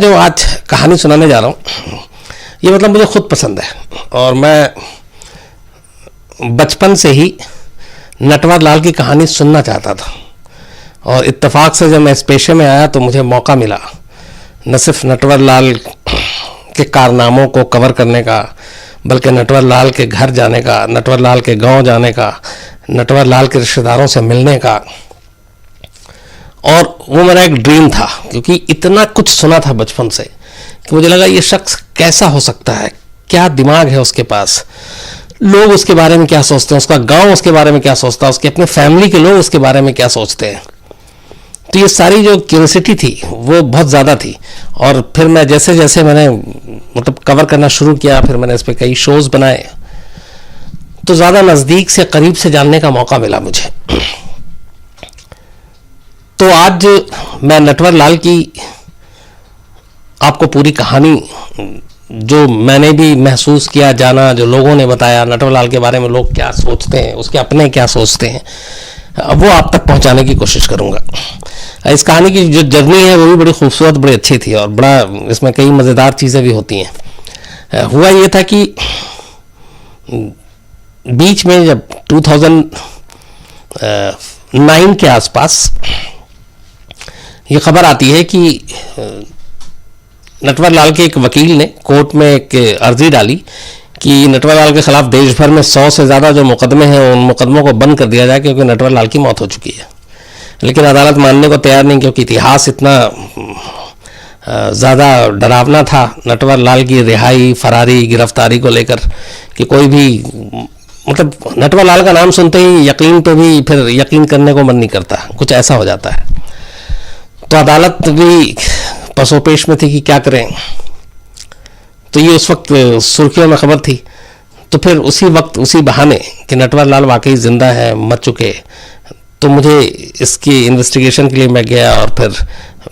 जो आज कहानी सुनाने जा रहा हूँ ये मतलब मुझे खुद पसंद है और मैं बचपन से ही नटवर लाल की कहानी सुनना चाहता था और इत्तेफाक से जब मैं इस पेशे में आया तो मुझे मौका मिला न सिर्फ नटवर लाल के कारनामों को कवर करने का बल्कि नटवर लाल के घर जाने का, नटवर लाल के गांव जाने का, नटवर लाल के रिश्तेदारों से मिलने का। और वो मेरा एक ड्रीम था क्योंकि इतना कुछ सुना था बचपन से कि मुझे लगा ये शख्स कैसा हो सकता है, क्या दिमाग है उसके पास, लोग उसके बारे में क्या सोचते हैं, उसका गांव उसके बारे में क्या सोचता है, उसके अपने फैमिली के लोग उसके बारे में क्या सोचते हैं। तो ये सारी जो क्यूरियोसिटी थी वो बहुत ज़्यादा थी। और फिर मैं जैसे जैसे मैंने मतलब कवर करना शुरू किया, फिर मैंने इस पर कई शोज़ बनाए तो ज़्यादा नज़दीक से करीब से जानने का मौका मिला मुझे। तो आज मैं नटवर लाल की आपको पूरी कहानी जो मैंने भी महसूस किया, जाना, जो लोगों ने बताया, नटवर लाल के बारे में लोग क्या सोचते हैं, उसके अपने क्या सोचते हैं, वो आप तक पहुंचाने की कोशिश करूंगा। इस कहानी की जो जर्नी है वो भी बड़ी खूबसूरत, बड़ी अच्छी थी और बड़ा इसमें कई मज़ेदार चीज़ें भी होती हैं। हुआ ये था कि बीच में जब 2009 के आसपास ये खबर आती है कि नटवर लाल के एक वकील ने कोर्ट में एक अर्जी डाली कि नटवर लाल के खिलाफ देश भर में 100 से ज़्यादा जो मुकदमे हैं उन मुकदमों को बंद कर दिया जाए क्योंकि नटवर लाल की मौत हो चुकी है। लेकिन अदालत मानने को तैयार नहीं क्योंकि इतिहास इतना ज़्यादा डरावना था नटवर लाल की रिहाई, फरारी, गिरफ्तारी को लेकर कि कोई भी मतलब नटवर लाल का नाम सुनते ही यकीन तो भी फिर यकीन करने को मन नहीं करता, कुछ ऐसा हो जाता है। तो अदालत भी पसोपेश में थी कि क्या करें। तो ये उस वक्त सुर्खियों में खबर थी। तो फिर उसी वक्त उसी बहाने कि नटवर लाल वाकई ज़िंदा है, मर चुके, तो मुझे इसकी इन्वेस्टिगेशन के लिए मैं गया और फिर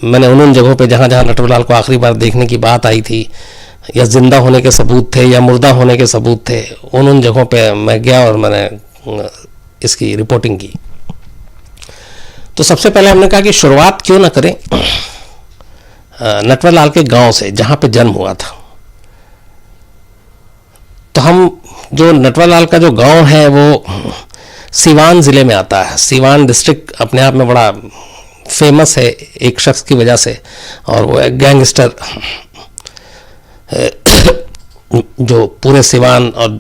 मैंने उन जगहों पे जहाँ जहाँ नटवर लाल को आखिरी बार देखने की बात आई थी या ज़िंदा होने के सबूत थे या मुर्दा होने के सबूत थे, उन जगहों पे मैं गया और मैंने इसकी रिपोर्टिंग की। तो सबसे पहले हमने कहा कि शुरुआत क्यों ना करें नटवर लाल के गांव से जहाँ पे जन्म हुआ था। तो हम जो नटवर लाल का जो गांव है वो सीवान ज़िले में आता है। सीवान डिस्ट्रिक्ट अपने आप में बड़ा फेमस है एक शख्स की वजह से और वो एक गैंगस्टर जो पूरे सीवान और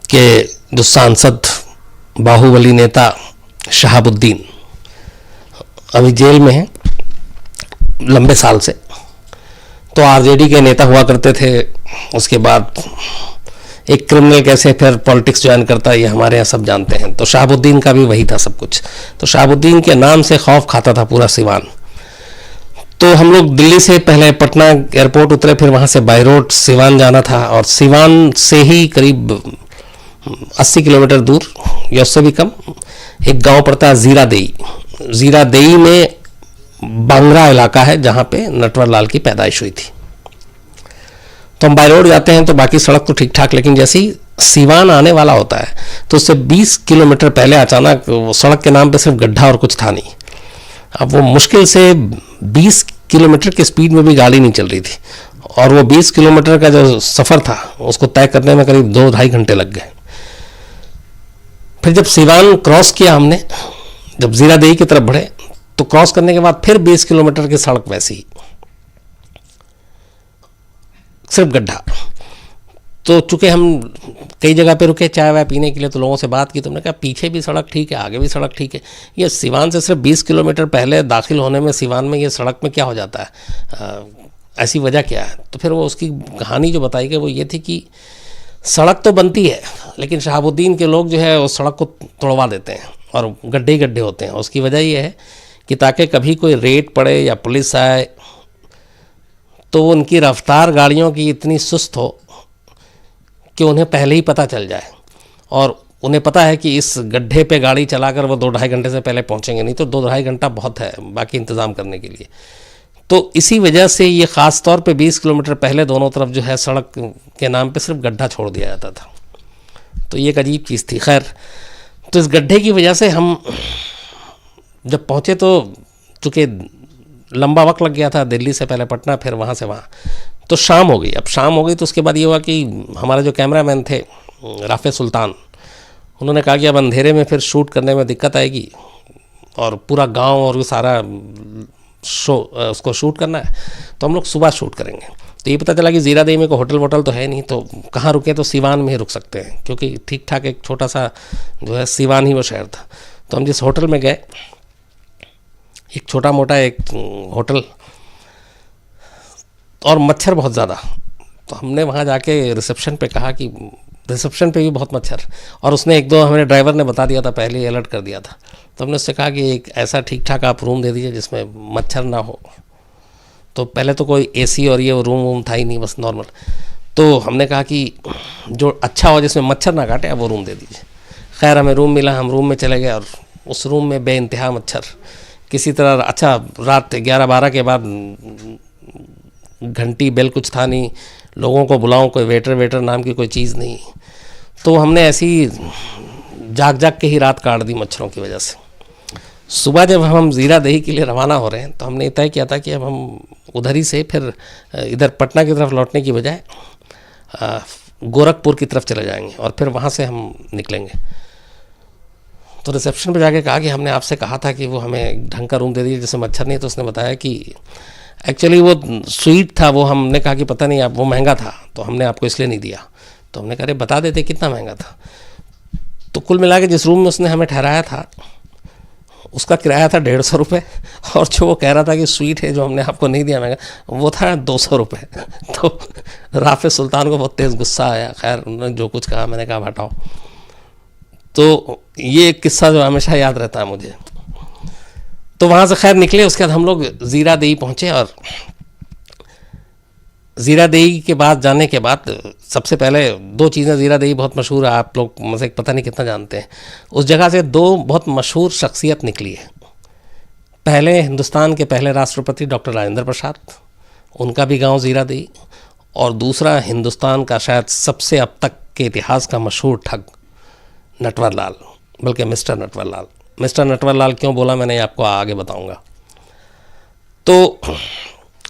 के जो सांसद बाहुबली नेता शहाबुद्दीन अभी जेल में हैं लंबे साल से। तो आरजेडी के नेता हुआ करते थे, उसके बाद एक क्रिमिनल कैसे फिर पॉलिटिक्स ज्वाइन करता है ये हमारे यहाँ सब जानते हैं। तो शहाबुद्दीन का भी वही था सब कुछ। तो शहाबुद्दीन के नाम से खौफ खाता था पूरा सीवान। तो हम लोग दिल्ली से पहले पटना एयरपोर्ट उतरे, फिर वहाँ से बाई रोड सीवान जाना था और सीवान से ही करीब 80 किलोमीटर दूर या उससे भी कम एक गांव पड़ता है जीरा देई। जीरा देई में बांगरा इलाका है जहाँ पे नटवर लाल की पैदाइश हुई थी। तो हम बाई रोड जाते हैं तो बाकी सड़क तो ठीक ठाक, लेकिन जैसे ही सीवान आने वाला होता है तो उससे 20 किलोमीटर पहले अचानक सड़क के नाम पे सिर्फ गड्ढा और कुछ था नहीं। अब वो मुश्किल से 20 किलोमीटर की स्पीड में भी गाड़ी नहीं चल रही थी और वो 20 किलोमीटर का जो सफ़र था उसको तय करने में करीब 2-2.5 घंटे लग गए। फिर जब सीवान क्रॉस किया हमने, जब जीरा देई की तरफ बढ़े तो क्रॉस करने के बाद फिर 20 किलोमीटर की सड़क वैसी ही सिर्फ गड्ढा। तो चूंकि हम कई जगह पे रुके चाय वाय पीने के लिए तो लोगों से बात की, तुमने कहा पीछे भी सड़क ठीक है, आगे भी सड़क ठीक है, ये सीवान से सिर्फ 20 किलोमीटर पहले दाखिल होने में सीवान में ये सड़क में क्या हो जाता है, ऐसी वजह क्या है। तो फिर वो उसकी कहानी जो बताई गई वो ये थी कि सड़क तो बनती है लेकिन शहाबुद्दीन के लोग जो है उस सड़क को तोड़वा देते हैं और गड्ढे ही गड्ढे होते हैं। उसकी वजह ये है कि ताकि कभी कोई रेड पड़े या पुलिस आए तो उनकी रफ्तार गाड़ियों की इतनी सुस्त हो कि उन्हें पहले ही पता चल जाए और उन्हें पता है कि इस गड्ढे पे गाड़ी चलाकर वो 2-2.5 घंटे से पहले पहुंचेंगे, नहीं तो 2-2.5 घंटा बहुत है बाकी इंतज़ाम करने के लिए। तो इसी वजह से ये ख़ास तौर पे 20 किलोमीटर पहले दोनों तरफ जो है सड़क के नाम पे सिर्फ गड्ढा छोड़ दिया जाता था। तो ये एक अजीब चीज़ थी। खैर, तो इस गड्ढे की वजह से हम जब पहुँचे तो चूँकि लंबा वक्त लग गया था, दिल्ली से पहले पटना, फिर वहाँ से वहाँ, तो शाम हो गई। अब शाम हो गई तो उसके बाद ये हुआ कि हमारे जो कैमरामैन थे राफे सुल्तान, उन्होंने कहा कि अब अंधेरे में फिर शूट करने में दिक्कत आएगी और पूरा गांव और सारा शो उसको शूट करना है, तो हम लोग सुबह शूट करेंगे। तो ये पता चला कि ज़ीरादेई में कोई होटल वोटल तो है नहीं, तो कहाँ रुके, तो सिवान में ही रुक सकते हैं, क्योंकि ठीक ठाक एक छोटा सा जो है सिवान ही वो शहर था। तो हम जिस होटल में गए, एक छोटा मोटा एक होटल, और मच्छर बहुत ज़्यादा, तो हमने वहाँ जाके रिसेप्शन पे कहा कि रिसेप्शन पे भी बहुत मच्छर, और उसने एक दो हमारे ड्राइवर ने बता दिया था, पहले ही अलर्ट कर दिया था। तो हमने उससे कहा कि एक ऐसा ठीक ठाक आप रूम दे दीजिए जिसमें मच्छर ना हो। तो पहले तो कोई एसी और ये रूम वूम था ही नहीं, बस नॉर्मल। तो हमने कहा कि जो अच्छा हो जिसमें मच्छर ना काटे, आप वो रूम दे दीजिए। खैर हमें रूम मिला, हम रूम में चले गए, और उस रूम में बेइंतहा मच्छर किसी तरह। अच्छा, रात 11-12 के बाद घंटी बेल कुछ था नहीं, लोगों को बुलाऊं, कोई वेटर नाम की कोई चीज़ नहीं। तो हमने ऐसी जाग जाग के ही रात काट दी मच्छरों की वजह से। सुबह जब हम ज़ीरादेई के लिए रवाना हो रहे हैं, तो हमने तय किया था कि अब हम उधर ही से फिर इधर पटना की तरफ लौटने की बजाय गोरखपुर की तरफ चले जाएंगे, और फिर वहाँ से हम निकलेंगे। तो रिसेप्शन पे जाके कहा कि हमने आपसे कहा था कि वो हमें ढंग का रूम दे दीजिए जिसमें मच्छर नहीं। तो उसने बताया कि एक्चुअली वो स्वीट था, वो हमने कहा कि पता नहीं, आप वो महंगा था तो हमने आपको इसलिए नहीं दिया। तो हमने कहा अरे बता देते कितना महंगा था। तो कुल मिला के जिस रूम में उसने हमें ठहराया था उसका किराया था 150 रुपये, और जो वो कह रहा था कि स्वीट है जो हमने आपको नहीं दिया महंगा, वो था 200 रुपये। तो राफे सुल्तान को बहुत तेज़ गुस्सा आया। खैर उन्होंने जो कुछ कहा, मैंने कहा हटाओ। तो ये एक किस्सा जो हमेशा याद रहता है मुझे। तो वहाँ से खैर निकले, उसके बाद हम लोग ज़ीरादेई पहुँचे, और ज़ीरादेई के बाद जाने के बाद सबसे पहले दो चीज़ें, ज़ीरादेई बहुत मशहूर है, आप लोग मुझे पता नहीं कितना जानते हैं। उस जगह से दो बहुत मशहूर शख्सियत निकली है। पहले हिंदुस्तान के पहले राष्ट्रपति डॉक्टर राजेंद्र प्रसाद, उनका भी गांव ज़ीरादेई, और दूसरा हिंदुस्तान का शायद सबसे अब तक के इतिहास का मशहूर ठग नटवर लाल, बल्कि मिस्टर नटवर लाल। मिस्टर नटवर लाल क्यों बोला मैंने आपको आगे बताऊंगा। तो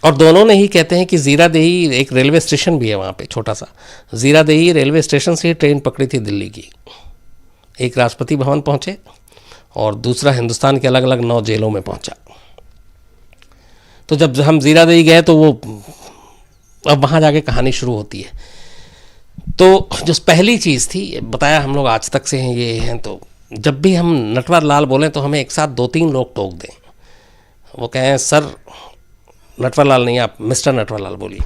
और दोनों ने ही कहते हैं कि ज़ीरादेई एक रेलवे स्टेशन भी है वहाँ पे छोटा सा। ज़ीरादेई रेलवे स्टेशन से ही ट्रेन पकड़ी थी दिल्ली की। एक राष्ट्रपति भवन पहुँचे और दूसरा हिंदुस्तान के अलग अलग 9 जेलों में पहुँचा। तो जब हम ज़ीरादेई गए तो वो अब वहाँ जाके कहानी शुरू होती है। तो जो पहली चीज़ थी, बताया हम लोग आज तक से हैं ये हैं, तो जब भी हम नटवर लाल बोलें तो हमें एक साथ 2-3 लोग टोक दें। वो कहें सर नटवर लाल नहीं, आप मिस्टर नटवर लाल बोलिए।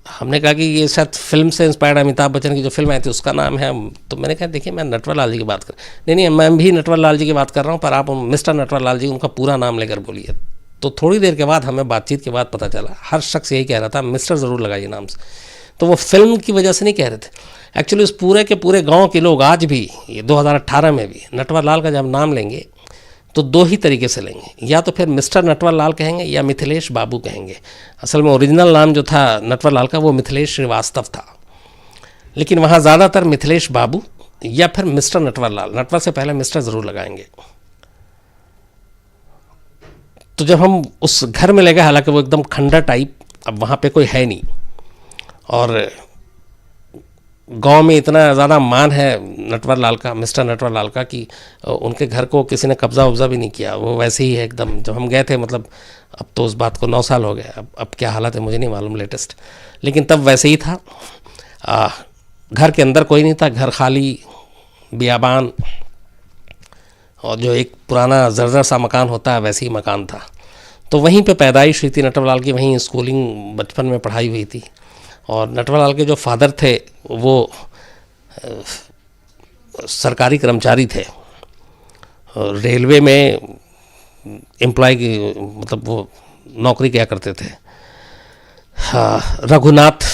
हमने कहा कि ये शायद फिल्म से इंस्पायर्ड है, अमिताभ बच्चन की जो फिल्म आई थी उसका नाम है। तो मैंने कहा देखिए मैं नटवर लाल जी की बात कर, नहीं मैं भी नटवर लाल जी की बात कर रहा हूँ, पर आप मिस्टर नटवर लाल जी उनका पूरा नाम लेकर बोलिए। तो थोड़ी देर के बाद हमें बातचीत के बाद पता चला हर शख्स यही कह रहा था मिस्टर ज़रूर लगाइए नाम से। तो वो फिल्म की वजह से नहीं कह रहे थे। एक्चुअली उस पूरे के पूरे गांव के लोग आज भी, ये 2018 में भी नटवर लाल का जब नाम लेंगे तो 2 ही तरीके से लेंगे, या तो फिर मिस्टर नटवर लाल कहेंगे या मिथिलेश बाबू कहेंगे। असल में ओरिजिनल नाम जो था नटवर लाल का वो मिथिलेश श्रीवास्तव था, लेकिन वहाँ ज़्यादातर मिथिलेश बाबू या फिर मिस्टर नटवर लाल, नटवर से पहले मिस्टर ज़रूर लगाएंगे। तो जब हम उस घर में ले गए, हालांकि वो एकदम खंडर टाइप, अब वहाँ पे कोई है नहीं, और गांव में इतना ज़्यादा मान है नटवर लाल का, मिस्टर नटवर लाल का, कि उनके घर को किसी ने कब्ज़ा वब्ज़ा भी नहीं किया, वो वैसे ही है एकदम। जब हम गए थे, मतलब अब तो उस बात को 9 साल हो गए, अब क्या हालत है मुझे नहीं मालूम लेटेस्ट, लेकिन तब वैसे ही था। घर के अंदर कोई नहीं था, घर खाली, बियाबान, और जो एक पुराना जर्जर सा मकान होता है वैसे ही मकान था। तो वहीं पे पैदाइश हुई थी नटवर लाल की, वहीं स्कूलिंग बचपन में पढ़ाई हुई थी। और नटवर लाल के जो फादर थे वो सरकारी कर्मचारी थे, रेलवे में एम्प्लॉय की, मतलब वो नौकरी किया करते थे। रघुनाथ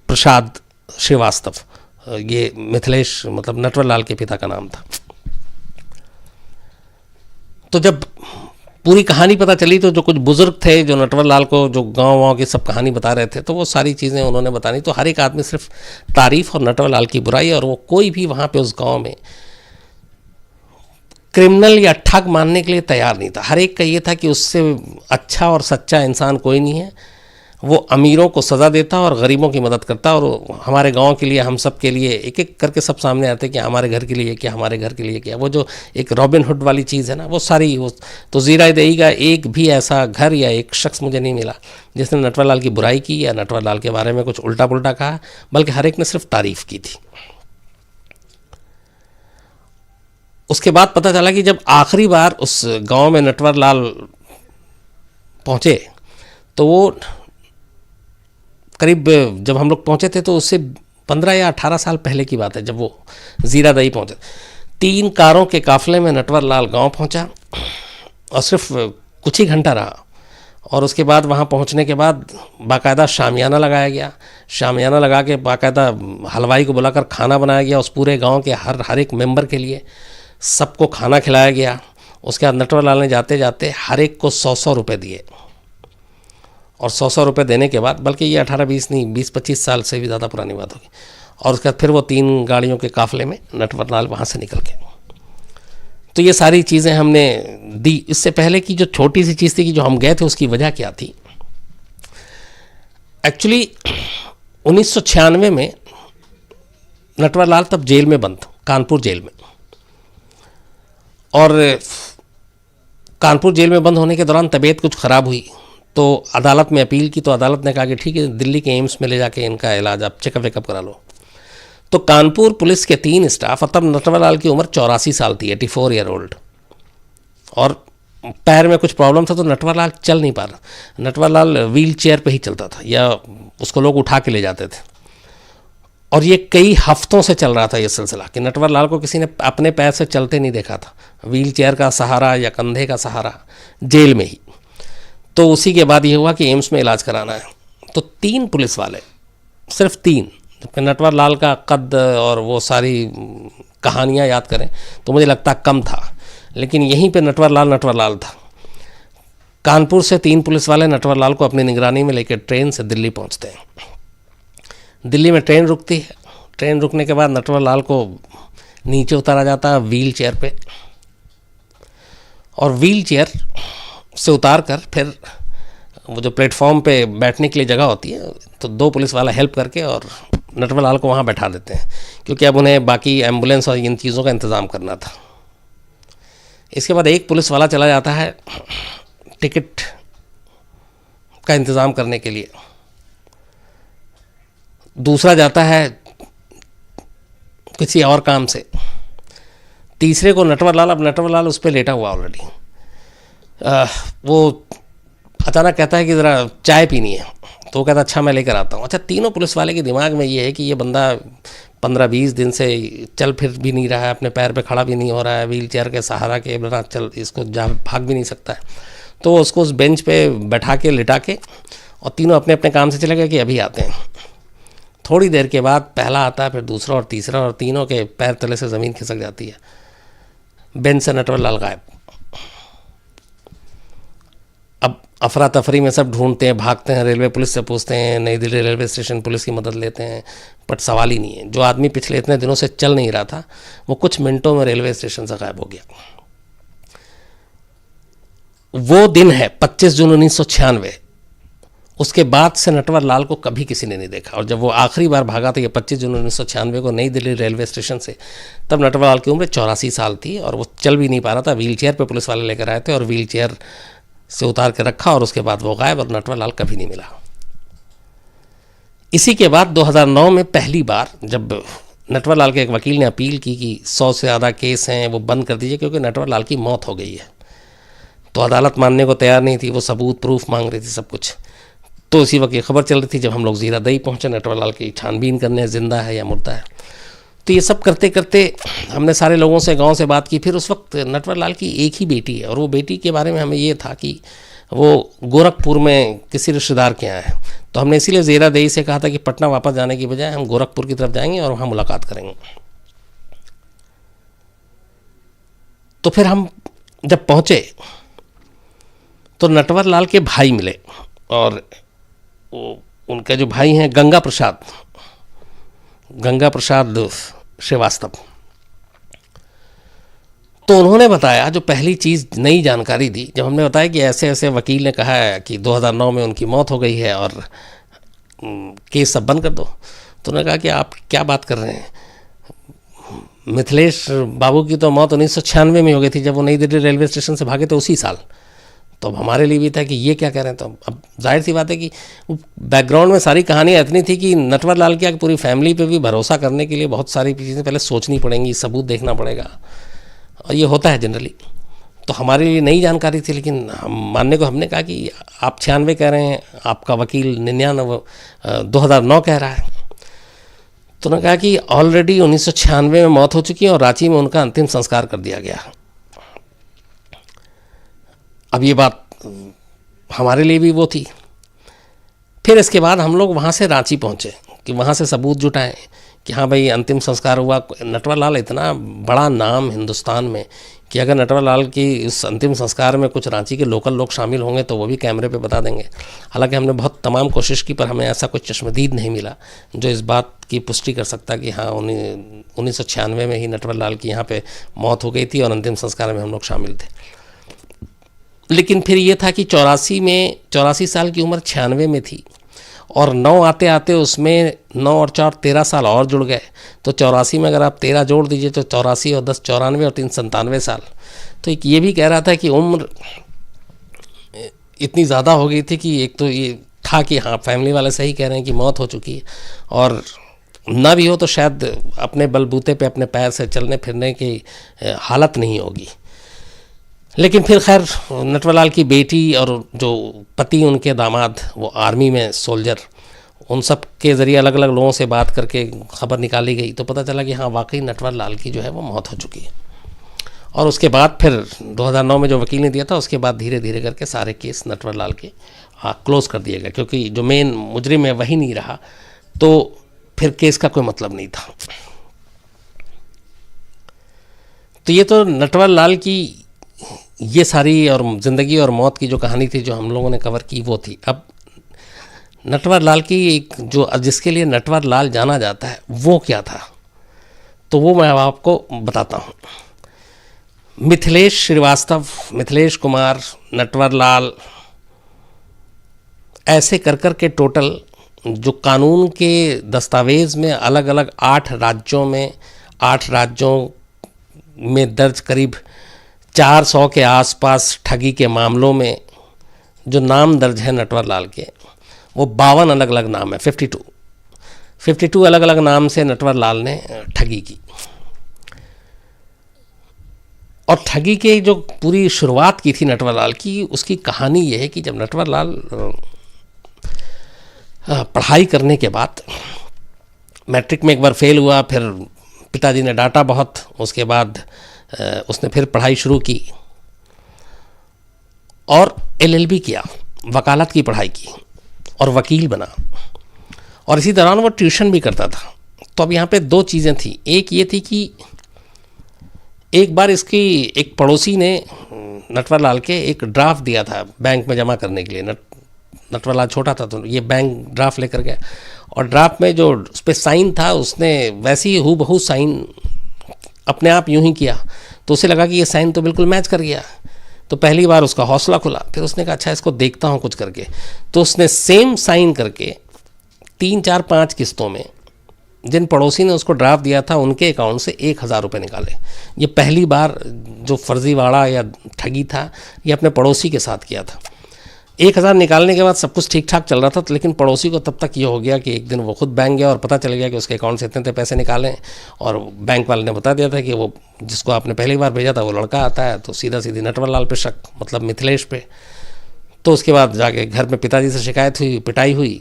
प्रसाद श्रीवास्तव, ये मिथिलेश मतलब नटवर लाल के पिता का नाम था। तो जब पूरी कहानी पता चली तो जो कुछ बुजुर्ग थे जो नटवर लाल को जो गांव की सब कहानी बता रहे थे, तो वो सारी चीज़ें उन्होंने बतानी। तो हर एक आदमी सिर्फ तारीफ और नटवर लाल की बुराई, और वो कोई भी वहाँ पे उस गांव में क्रिमिनल या ठग मानने के लिए तैयार नहीं था। हर एक का ये था कि उससे अच्छा और सच्चा इंसान कोई नहीं है। वो अमीरों को सज़ा देता और गरीबों की मदद करता, और हमारे गांव के लिए, हम सब के लिए एक एक करके सब सामने आते कि हमारे घर के लिए क्या, हमारे घर के लिए क्या। वो जो एक रॉबिन हुड वाली चीज़ है ना, वो सारी वो तो ज़ीरा देई का एक भी ऐसा घर या एक शख्स मुझे नहीं मिला जिसने नटवर लाल की बुराई की या नटवर लाल के बारे में कुछ उल्टा पुल्टा कहा, बल्कि हर एक ने सिर्फ तारीफ़ की थी। उसके बाद पता चला कि जब आखिरी बार उस गांव में नटवर लाल पहुंचे तो वो करीब, जब हम लोग पहुंचे थे तो उससे 15 या 18 साल पहले की बात है, जब वो ज़ीरादई पहुंचे। 3 कारों के काफिले में नटवर लाल गाँव पहुंचा और सिर्फ कुछ ही घंटा रहा, और उसके बाद वहाँ पहुँचने के बाद बाकायदा शामियाना लगाया गया। शामियाना लगा के बाकायदा हलवाई को बुलाकर खाना बनाया गया उस पूरे गांव के हर एक मेंबर के लिए, सबको खाना खिलाया गया। उसके बाद नटवर लाल ने जाते जाते हर एक को 100-100 रुपये दिए, और 100-100 रुपये देने के बाद, बल्कि ये 18-20 नहीं 20-25 साल से भी ज़्यादा पुरानी बात होगी, और उसके बाद फिर वो 3 गाड़ियों के काफ़िले में नटवर लाल वहाँ से निकल गए। तो ये सारी चीज़ें हमने दी। इससे पहले की जो छोटी सी चीज़ थी कि जो हम गए थे, उसकी वजह क्या थी। एक्चुअली 1996 में नटवर लाल तब जेल में बंद, कानपुर जेल में, और कानपुर जेल में बंद होने के दौरान तबीयत कुछ ख़राब हुई तो अदालत में अपील की, तो अदालत ने कहा कि ठीक है, दिल्ली के एम्स में ले जाके इनका इलाज आप चेकअप वेकअप करा लो। तो कानपुर पुलिस के 3 स्टाफ, और तब नटवर लाल की उम्र 84 साल थी, 84 ईयर ओल्ड, और पैर में कुछ प्रॉब्लम था तो नटवर लाल चल नहीं पा रहा। नटवर लाल व्हील चेयर पर ही चलता था या उसको लोग उठा के ले जाते थे, और ये कई हफ्तों से चल रहा था ये सिलसिला कि नटवर लाल को किसी ने अपने पैर से चलते नहीं देखा था, व्हील चेयर का सहारा या कंधे का सहारा, जेल में ही। तो उसी के बाद ये हुआ कि एम्स में इलाज कराना है, तो 3 पुलिस वाले, सिर्फ 3, जबकि नटवर लाल का कद और वो सारी कहानियाँ याद करें तो मुझे लगता कम था, लेकिन यहीं पे नटवर लाल था। कानपुर से 3 पुलिस वाले नटवर लाल को अपनी निगरानी में लेकर ट्रेन से दिल्ली पहुंचते हैं। दिल्ली में ट्रेन रुकती है। ट्रेन रुकने के बाद नटवर लाल को नीचे उतारा जाता है व्हील चेयर पे, और व्हील चेयर से उतार कर फिर वो जो प्लेटफॉर्म पे बैठने के लिए जगह होती है, तो 2 पुलिस वाला हेल्प करके और नटवर लाल को वहाँ बैठा देते हैं, क्योंकि अब उन्हें बाकी एम्बुलेंस और इन चीज़ों का इंतज़ाम करना था। इसके बाद एक पुलिस वाला चला जाता है टिकट का इंतज़ाम करने के लिए, दूसरा जाता है किसी और काम से, तीसरे को नटवर लाल, अब नटवर लाल उस पर लेटा हुआ ऑलरेडी, वो अचानक कहता है कि ज़रा चाय पीनी है, तो वो कहता अच्छा मैं लेकर आता हूँ। अच्छा, तीनों पुलिस वाले के दिमाग में ये है कि ये बंदा 15-20 दिन से चल फिर भी नहीं रहा है, अपने पैर पे खड़ा भी नहीं हो रहा है, व्हील चेयर के सहारा के बिना चल इसको जा भाग भी नहीं सकता है, तो उसको उस बेंच पे बैठा के लिटा के, और तीनों अपने अपने काम से चले गए कि अभी आते हैं। थोड़ी देर के बाद पहला आता है, फिर दूसरा और तीसरा, और तीनों के पैर तले से ज़मीन खिसक जाती है। बेंच से नटवर लाल गायब। अब अफरा तफरी में सब ढूंढते हैं, भागते हैं, रेलवे पुलिस से पूछते हैं, नई दिल्ली रेलवे स्टेशन पुलिस की मदद लेते हैं, बट सवाल ही नहीं है। जो आदमी पिछले इतने दिनों से चल नहीं रहा था, वो कुछ मिनटों में रेलवे स्टेशन से गायब हो गया। वो दिन है 25 जून 1996। उसके बाद से नटवर लाल को कभी किसी ने नहीं देखा, और जब वो आखिरी बार भागा था ये 25 जून 1996 को नई दिल्ली रेलवे स्टेशन से, तब नटवर लाल की उम्र 84 साल थी और वो चल भी नहीं पा रहा था। व्हील चेयर पर पुलिस वाले लेकर आए थे और व्हील चेयर से उतार के रखा, और उसके बाद वो गायब, और नटवर लाल कभी नहीं मिला। इसी के बाद 2009 में पहली बार जब नटवर लाल के एक वकील ने अपील की कि 100 से ज़्यादा केस हैं वो बंद कर दीजिए क्योंकि नटवर लाल की मौत हो गई है, तो अदालत मानने को तैयार नहीं थी, वो सबूत प्रूफ मांग रही थी, सब कुछ। तो इसी वक्त ये खबर चल रही थी जब हम लोग ज़ीरादई पहुँचे नटवर लाल की छानबीन करने, ज़िंदा है या मुर्दा है। तो ये सब करते करते हमने सारे लोगों से, गांव से बात की। फिर उस वक्त नटवर लाल की एक ही बेटी है, और वो बेटी के बारे में हमें ये था कि वो गोरखपुर में किसी रिश्तेदार के यहाँ है, तो हमने इसीलिए ज़ीरादई से कहा था कि पटना वापस जाने की बजाय हम गोरखपुर की तरफ जाएंगे और वहाँ मुलाकात करेंगे। तो फिर हम जब पहुँचे तो नटवर लाल के भाई मिले, और उनके जो भाई हैं गंगा प्रसाद श्रीवास्तव, तो उन्होंने बताया, जो पहली चीज़ नई जानकारी दी, जब हमने बताया कि ऐसे ऐसे वकील ने कहा है कि 2009 में उनकी मौत हो गई है और केस सब बंद कर दो, तो उन्होंने कहा कि आप क्या बात कर रहे हैं, मिथिलेश बाबू की तो मौत 1996 में हो गई थी, जब वो नई दिल्ली रेलवे स्टेशन से भागे थे उसी साल। तो अब हमारे लिए भी था कि ये क्या कह रहे हैं। तो अब जाहिर सी बात है कि बैकग्राउंड में सारी कहानियाँ इतनी थी कि नटवर लाल की पूरी फैमिली पे भी भरोसा करने के लिए बहुत सारी चीज़ें पहले सोचनी पड़ेंगी, सबूत देखना पड़ेगा, और ये होता है जनरली। तो हमारे लिए नई जानकारी थी, लेकिन हम मानने को हमने कहा कि आप 96 कह रहे हैं, आपका वकील 99 2009 कह रहा है। तो उन्होंने कहा कि ऑलरेडी 1996 में मौत हो चुकी है और रांची में उनका अंतिम संस्कार कर दिया गया। अब ये बात हमारे लिए भी वो थी। फिर इसके बाद हम लोग वहाँ से रांची पहुँचे कि वहाँ से सबूत जुटाएं कि हाँ भाई अंतिम संस्कार हुआ। नटवर लाल इतना बड़ा नाम हिंदुस्तान में कि अगर नटवर लाल की इस अंतिम संस्कार में कुछ रांची के लोकल लोग शामिल होंगे तो वो भी कैमरे पे बता देंगे। हालांकि हमने बहुत तमाम कोशिश की, पर हमें ऐसा कोई चश्मदीद नहीं मिला जो इस बात की पुष्टि कर सकता कि हाँ 1996 में ही नटवर लाल की यहाँ पे मौत हो गई थी और अंतिम संस्कार में हम लोग शामिल थे। लेकिन फिर ये था कि 84 साल की उम्र 96 में थी, और 9 आते आते उसमें 9 और 4 13 साल और जुड़ गए। तो 84 में अगर आप 13 जोड़ दीजिए तो 84 और 10 94 और 3 97 साल। तो एक ये भी कह रहा था कि उम्र इतनी ज़्यादा हो गई थी कि एक तो ये था कि हाँ फैमिली वाले सही कह रहे हैं कि मौत हो चुकी है, और ना भी हो तो शायद अपने बलबूते पे अपने पैर से चलने फिरने की हालत नहीं होगी। लेकिन फिर खैर नटवर लाल की बेटी और जो पति उनके दामाद वो आर्मी में सोल्जर, उन सब के ज़रिए अलग अलग लोगों से बात करके खबर निकाली गई, तो पता चला कि हाँ वाकई नटवर लाल की जो है वो मौत हो चुकी है। और उसके बाद फिर 2009 में जो वकील ने दिया था, उसके बाद धीरे धीरे करके सारे केस नटवर लाल के क्लोज़ कर दिए गए, क्योंकि जो मेन मुजरिम है वही नहीं रहा, तो फिर केस का कोई मतलब नहीं था। तो ये तो नटवर लाल की ये सारी और ज़िंदगी और मौत की जो कहानी थी जो हम लोगों ने कवर की वो थी। अब नटवर लाल की एक जो जिसके लिए नटवर लाल जाना जाता है वो क्या था, तो वो मैं आपको बताता हूँ। मिथिलेश श्रीवास्तव, मिथिलेश कुमार, नटवर लाल, ऐसे कर कर के टोटल जो कानून के दस्तावेज़ में अलग अलग 8 राज्यों में दर्ज करीब 400 के आसपास ठगी के मामलों में जो नाम दर्ज है नटवर लाल के, वो 52 अलग अलग नाम है। 52 अलग अलग नाम से नटवर लाल ने ठगी की। और ठगी के जो पूरी शुरुआत की थी नटवर लाल की, उसकी कहानी ये है कि जब नटवर लाल पढ़ाई करने के बाद मैट्रिक में एक बार फेल हुआ, फिर पिताजी ने डांटा बहुत, उसके बाद उसने फिर पढ़ाई शुरू की और LLB किया, वकालत की पढ़ाई की और वकील बना, और इसी दौरान वो ट्यूशन भी करता था। तो अब यहाँ पे 2 चीज़ें थी। एक ये थी कि एक बार इसकी एक पड़ोसी ने नटवर लाल के एक ड्राफ्ट दिया था बैंक में जमा करने के लिए। नटवर लाल छोटा था तो ये बैंक ड्राफ्ट लेकर गया, और ड्राफ्ट में जो उस पर साइन था उसने वैसे ही हूबहू साइन अपने आप यूं ही किया। तो उसे लगा कि ये साइन तो बिल्कुल मैच कर गया। तो पहली बार उसका हौसला खुला। फिर उसने कहा अच्छा इसको देखता हूँ कुछ करके। तो उसने सेम साइन करके 3, 4, 5 किस्तों में जिन पड़ोसी ने उसको ड्राफ्ट दिया था उनके अकाउंट से 1000 रुपये निकाले। ये पहली बार जो फर्जीवाड़ा या ठगी था ये अपने पड़ोसी के साथ किया था। 1000 निकालने के बाद सब कुछ ठीक ठाक चल रहा था, तो लेकिन पड़ोसी को तब तक ये हो गया कि एक दिन वो खुद बैंक गया और पता चल गया कि उसके अकाउंट से इतने पैसे निकाले, और बैंक वाले ने बता दिया था कि वो जिसको आपने पहली बार भेजा था वो लड़का आता है। तो सीधा सीधी नटवर लाल पे शक, मतलब मिथिलेश पे। तो उसके बाद जाके घर में पिताजी से शिकायत हुई, पिटाई हुई।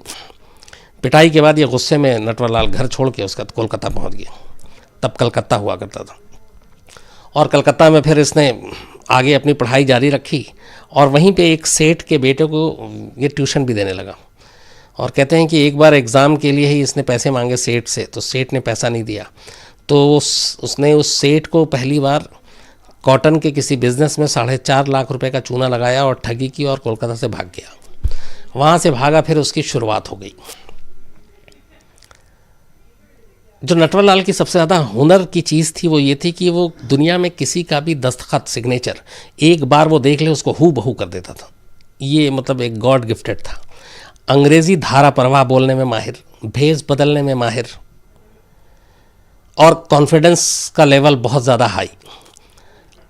पिटाई के बाद ये गुस्से में नटवर लाल घर छोड़ के उसका कोलकाता पहुँच गया। तब कलकत्ता हुआ करता था, और कलकत्ता में फिर इसने आगे अपनी पढ़ाई जारी रखी, और वहीं पे एक सेठ के बेटे को ये ट्यूशन भी देने लगा। और कहते हैं कि एक बार एग्ज़ाम के लिए ही इसने पैसे मांगे सेठ से, तो सेठ ने पैसा नहीं दिया। तो उसने उस सेठ को पहली बार कॉटन के किसी बिज़नेस में 4.5 लाख रुपए का चूना लगाया और ठगी की, और कोलकाता से भाग गया। वहाँ से भागा, फिर उसकी शुरुआत हो गई। जो नटवरलाल की सबसे ज़्यादा हुनर की चीज़ थी वो ये थी कि वो दुनिया में किसी का भी दस्तखत सिग्नेचर एक बार वो देख ले उसको हू बहू कर देता था। ये मतलब एक गॉड गिफ्टेड था। अंग्रेज़ी धारा प्रवाह बोलने में माहिर, भेस बदलने में माहिर, और कॉन्फिडेंस का लेवल बहुत ज़्यादा हाई।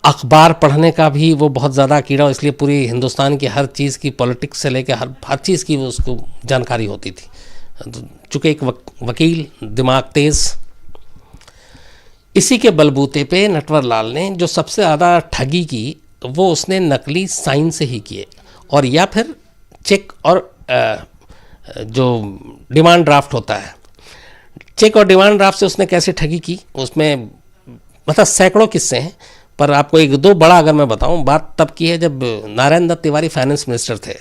अखबार पढ़ने का भी वो बहुत ज़्यादा कीड़ा, इसलिए पूरी हिंदुस्तान की हर चीज़ की, पॉलिटिक्स से लेकर हर चीज़ की वो उसको जानकारी होती थी। चूँकि एक वकील, दिमाग तेज़, इसी के बलबूते पे नटवरलाल ने जो सबसे ज़्यादा ठगी की वो उसने नकली साइन से ही किए, और या फिर चेक और जो डिमांड ड्राफ्ट होता है, चेक और डिमांड ड्राफ्ट से उसने कैसे ठगी की, उसमें मतलब सैकड़ों किस्से हैं, पर आपको एक दो बड़ा अगर मैं बताऊं, बात तब की है जब नारायण दत्त तिवारी फाइनेंस मिनिस्टर थे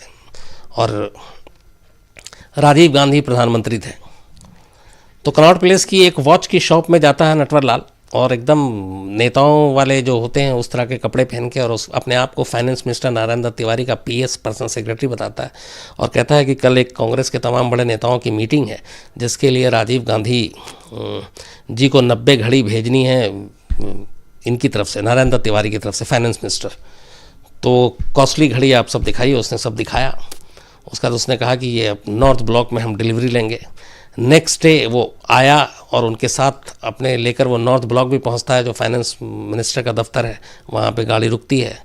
और राजीव गांधी प्रधानमंत्री थे। तो कनॉट प्लेस की एक वॉच की शॉप में जाता है नटवरलाल, और एकदम नेताओं वाले जो होते हैं उस तरह के कपड़े पहन के, और उस अपने आप को फाइनेंस मिनिस्टर नारायण दत्त तिवारी का पीएस पर्सनल सेक्रेटरी बताता है, और कहता है कि कल एक कांग्रेस के तमाम बड़े नेताओं की मीटिंग है जिसके लिए राजीव गांधी जी को 90 घड़ी भेजनी है इनकी तरफ से, नारायण दत्त तिवारी की तरफ से, फाइनेंस मिनिस्टर। तो कॉस्टली घड़ी आप सब दिखाइए। उसने सब दिखाया। उसका बाद उसने कहा कि ये नॉर्थ ब्लॉक में हम डिलीवरी लेंगे। नेक्स्ट डे वो आया और उनके साथ अपने लेकर वो नॉर्थ ब्लॉक भी पहुंचता है, जो फाइनेंस मिनिस्टर का दफ्तर है, वहाँ पे गाड़ी रुकती है।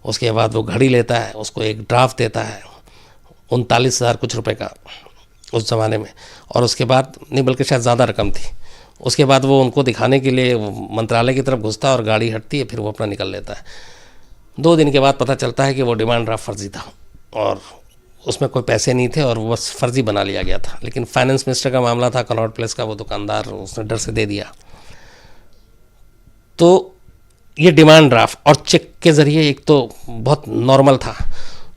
उसके बाद वो घड़ी लेता है, उसको एक ड्राफ्ट देता है 39,000 कुछ रुपए का उस ज़माने में, और उसके बाद नहीं बल्कि शायद ज़्यादा रकम थी। उसके बाद वो उनको दिखाने के लिए मंत्रालय की तरफ घुसता है और गाड़ी हटती है, फिर वो अपना निकल लेता है। 2 दिन के बाद पता चलता है कि वो डिमांड ड्राफ्ट फर्जी था और उसमें कोई पैसे नहीं थे और वो बस फर्जी बना लिया गया था। लेकिन फाइनेंस मिनिस्टर का मामला था, कनॉट प्लेस का वो दुकानदार, उसने डर से दे दिया। तो ये डिमांड ड्राफ्ट और चेक के ज़रिए एक तो बहुत नॉर्मल था,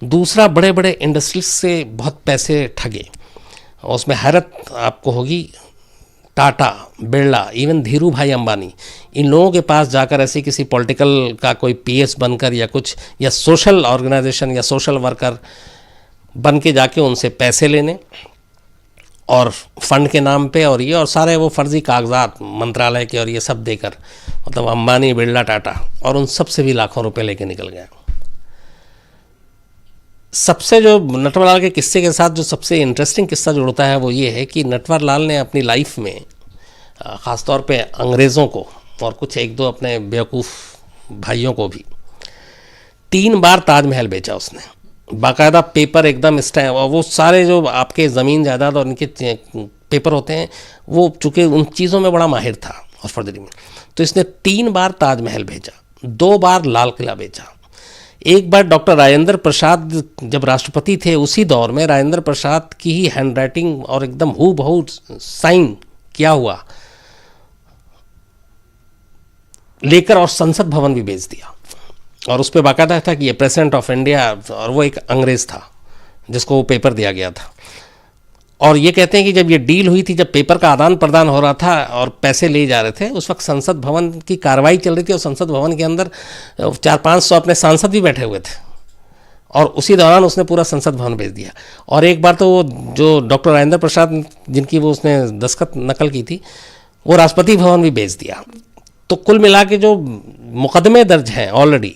दूसरा बड़े बड़े इंडस्ट्रीज से बहुत पैसे ठगे। उसमें हैरत आपको होगी, टाटा, बिरला, इवन धीरू भाई अंबानी, इन लोगों के पास जाकर ऐसे किसी पॉलिटिकल का कोई पीएस बनकर या कुछ, या सोशल ऑर्गेनाइजेशन या सोशल वर्कर बन के जाके उनसे पैसे लेने और फंड के नाम पे, और ये और सारे वो फर्जी कागजात मंत्रालय के और ये सब देकर, मतलब अंबानी, बिरला, टाटा, और उन सब से भी लाखों रुपए लेके निकल गया। सबसे जो नटवरलाल के किस्से के साथ जो सबसे इंटरेस्टिंग किस्सा जुड़ता है वो ये है कि नटवरलाल ने अपनी लाइफ में ख़ासतौर पे अंग्रेज़ों को और कुछ एक दो अपने बेवकूफ़ भाइयों को भी 3 बार ताजमहल बेचा उसने, बाकायदा पेपर एकदम स्टैम्प, और वो सारे जो आपके ज़मीन जायदाद और इनके पेपर होते हैं, वो चूँकि उन चीज़ों में बड़ा माहिर था और फर्जरी में, तो इसने 3 बार ताजमहल बेचा, 2 बार लाल किला बेचा। एक बार डॉक्टर राजेंद्र प्रसाद जब राष्ट्रपति थे, उसी दौर में राजेंद्र प्रसाद की ही हैंडराइटिंग और एकदम हू बहू साइन किया हुआ लेकर और संसद भवन भी बेच दिया, और उस पर बाकायदा था कि ये प्रेसिडेंट ऑफ इंडिया, और वो एक अंग्रेज़ था जिसको वो पेपर दिया गया था। और ये कहते हैं कि जब ये डील हुई थी, जब पेपर का आदान प्रदान हो रहा था और पैसे ले जा रहे थे, उस वक्त संसद भवन की कार्रवाई चल रही थी, और संसद भवन के अंदर 400-500 अपने सांसद भी बैठे हुए थे, और उसी दौरान उसने पूरा संसद भवन भेज दिया। और एक बार तो वो जो डॉक्टर राजेंद्र प्रसाद जिनकी वो उसने दस्तखत नकल की थी, वो राष्ट्रपति भवन भी भेज दिया। तो कुल मिला के जो मुकदमे दर्ज हैं ऑलरेडी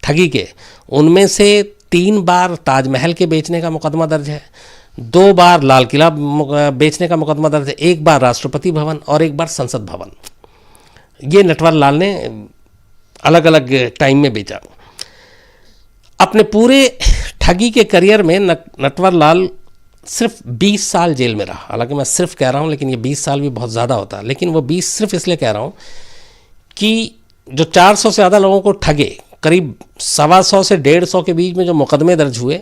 ठगी के, उनमें से 3 बार ताजमहल के बेचने का मुकदमा दर्ज है, 2 बार लाल किला बेचने का मुकदमा दर्ज है, 1 बार राष्ट्रपति भवन और 1 बार संसद भवन। ये नटवरलाल ने अलग अलग टाइम में बेचा। अपने पूरे ठगी के करियर में नटवरलाल सिर्फ 20 साल जेल में रहा। हालांकि मैं सिर्फ कह रहा हूँ, लेकिन ये 20 साल भी बहुत ज़्यादा होता है, लेकिन वो 20 सिर्फ इसलिए कह रहा हूँ कि जो 400 से ज़्यादा लोगों को ठगे, करीब 125 से 150 के बीच में जो मुकदमे दर्ज हुए,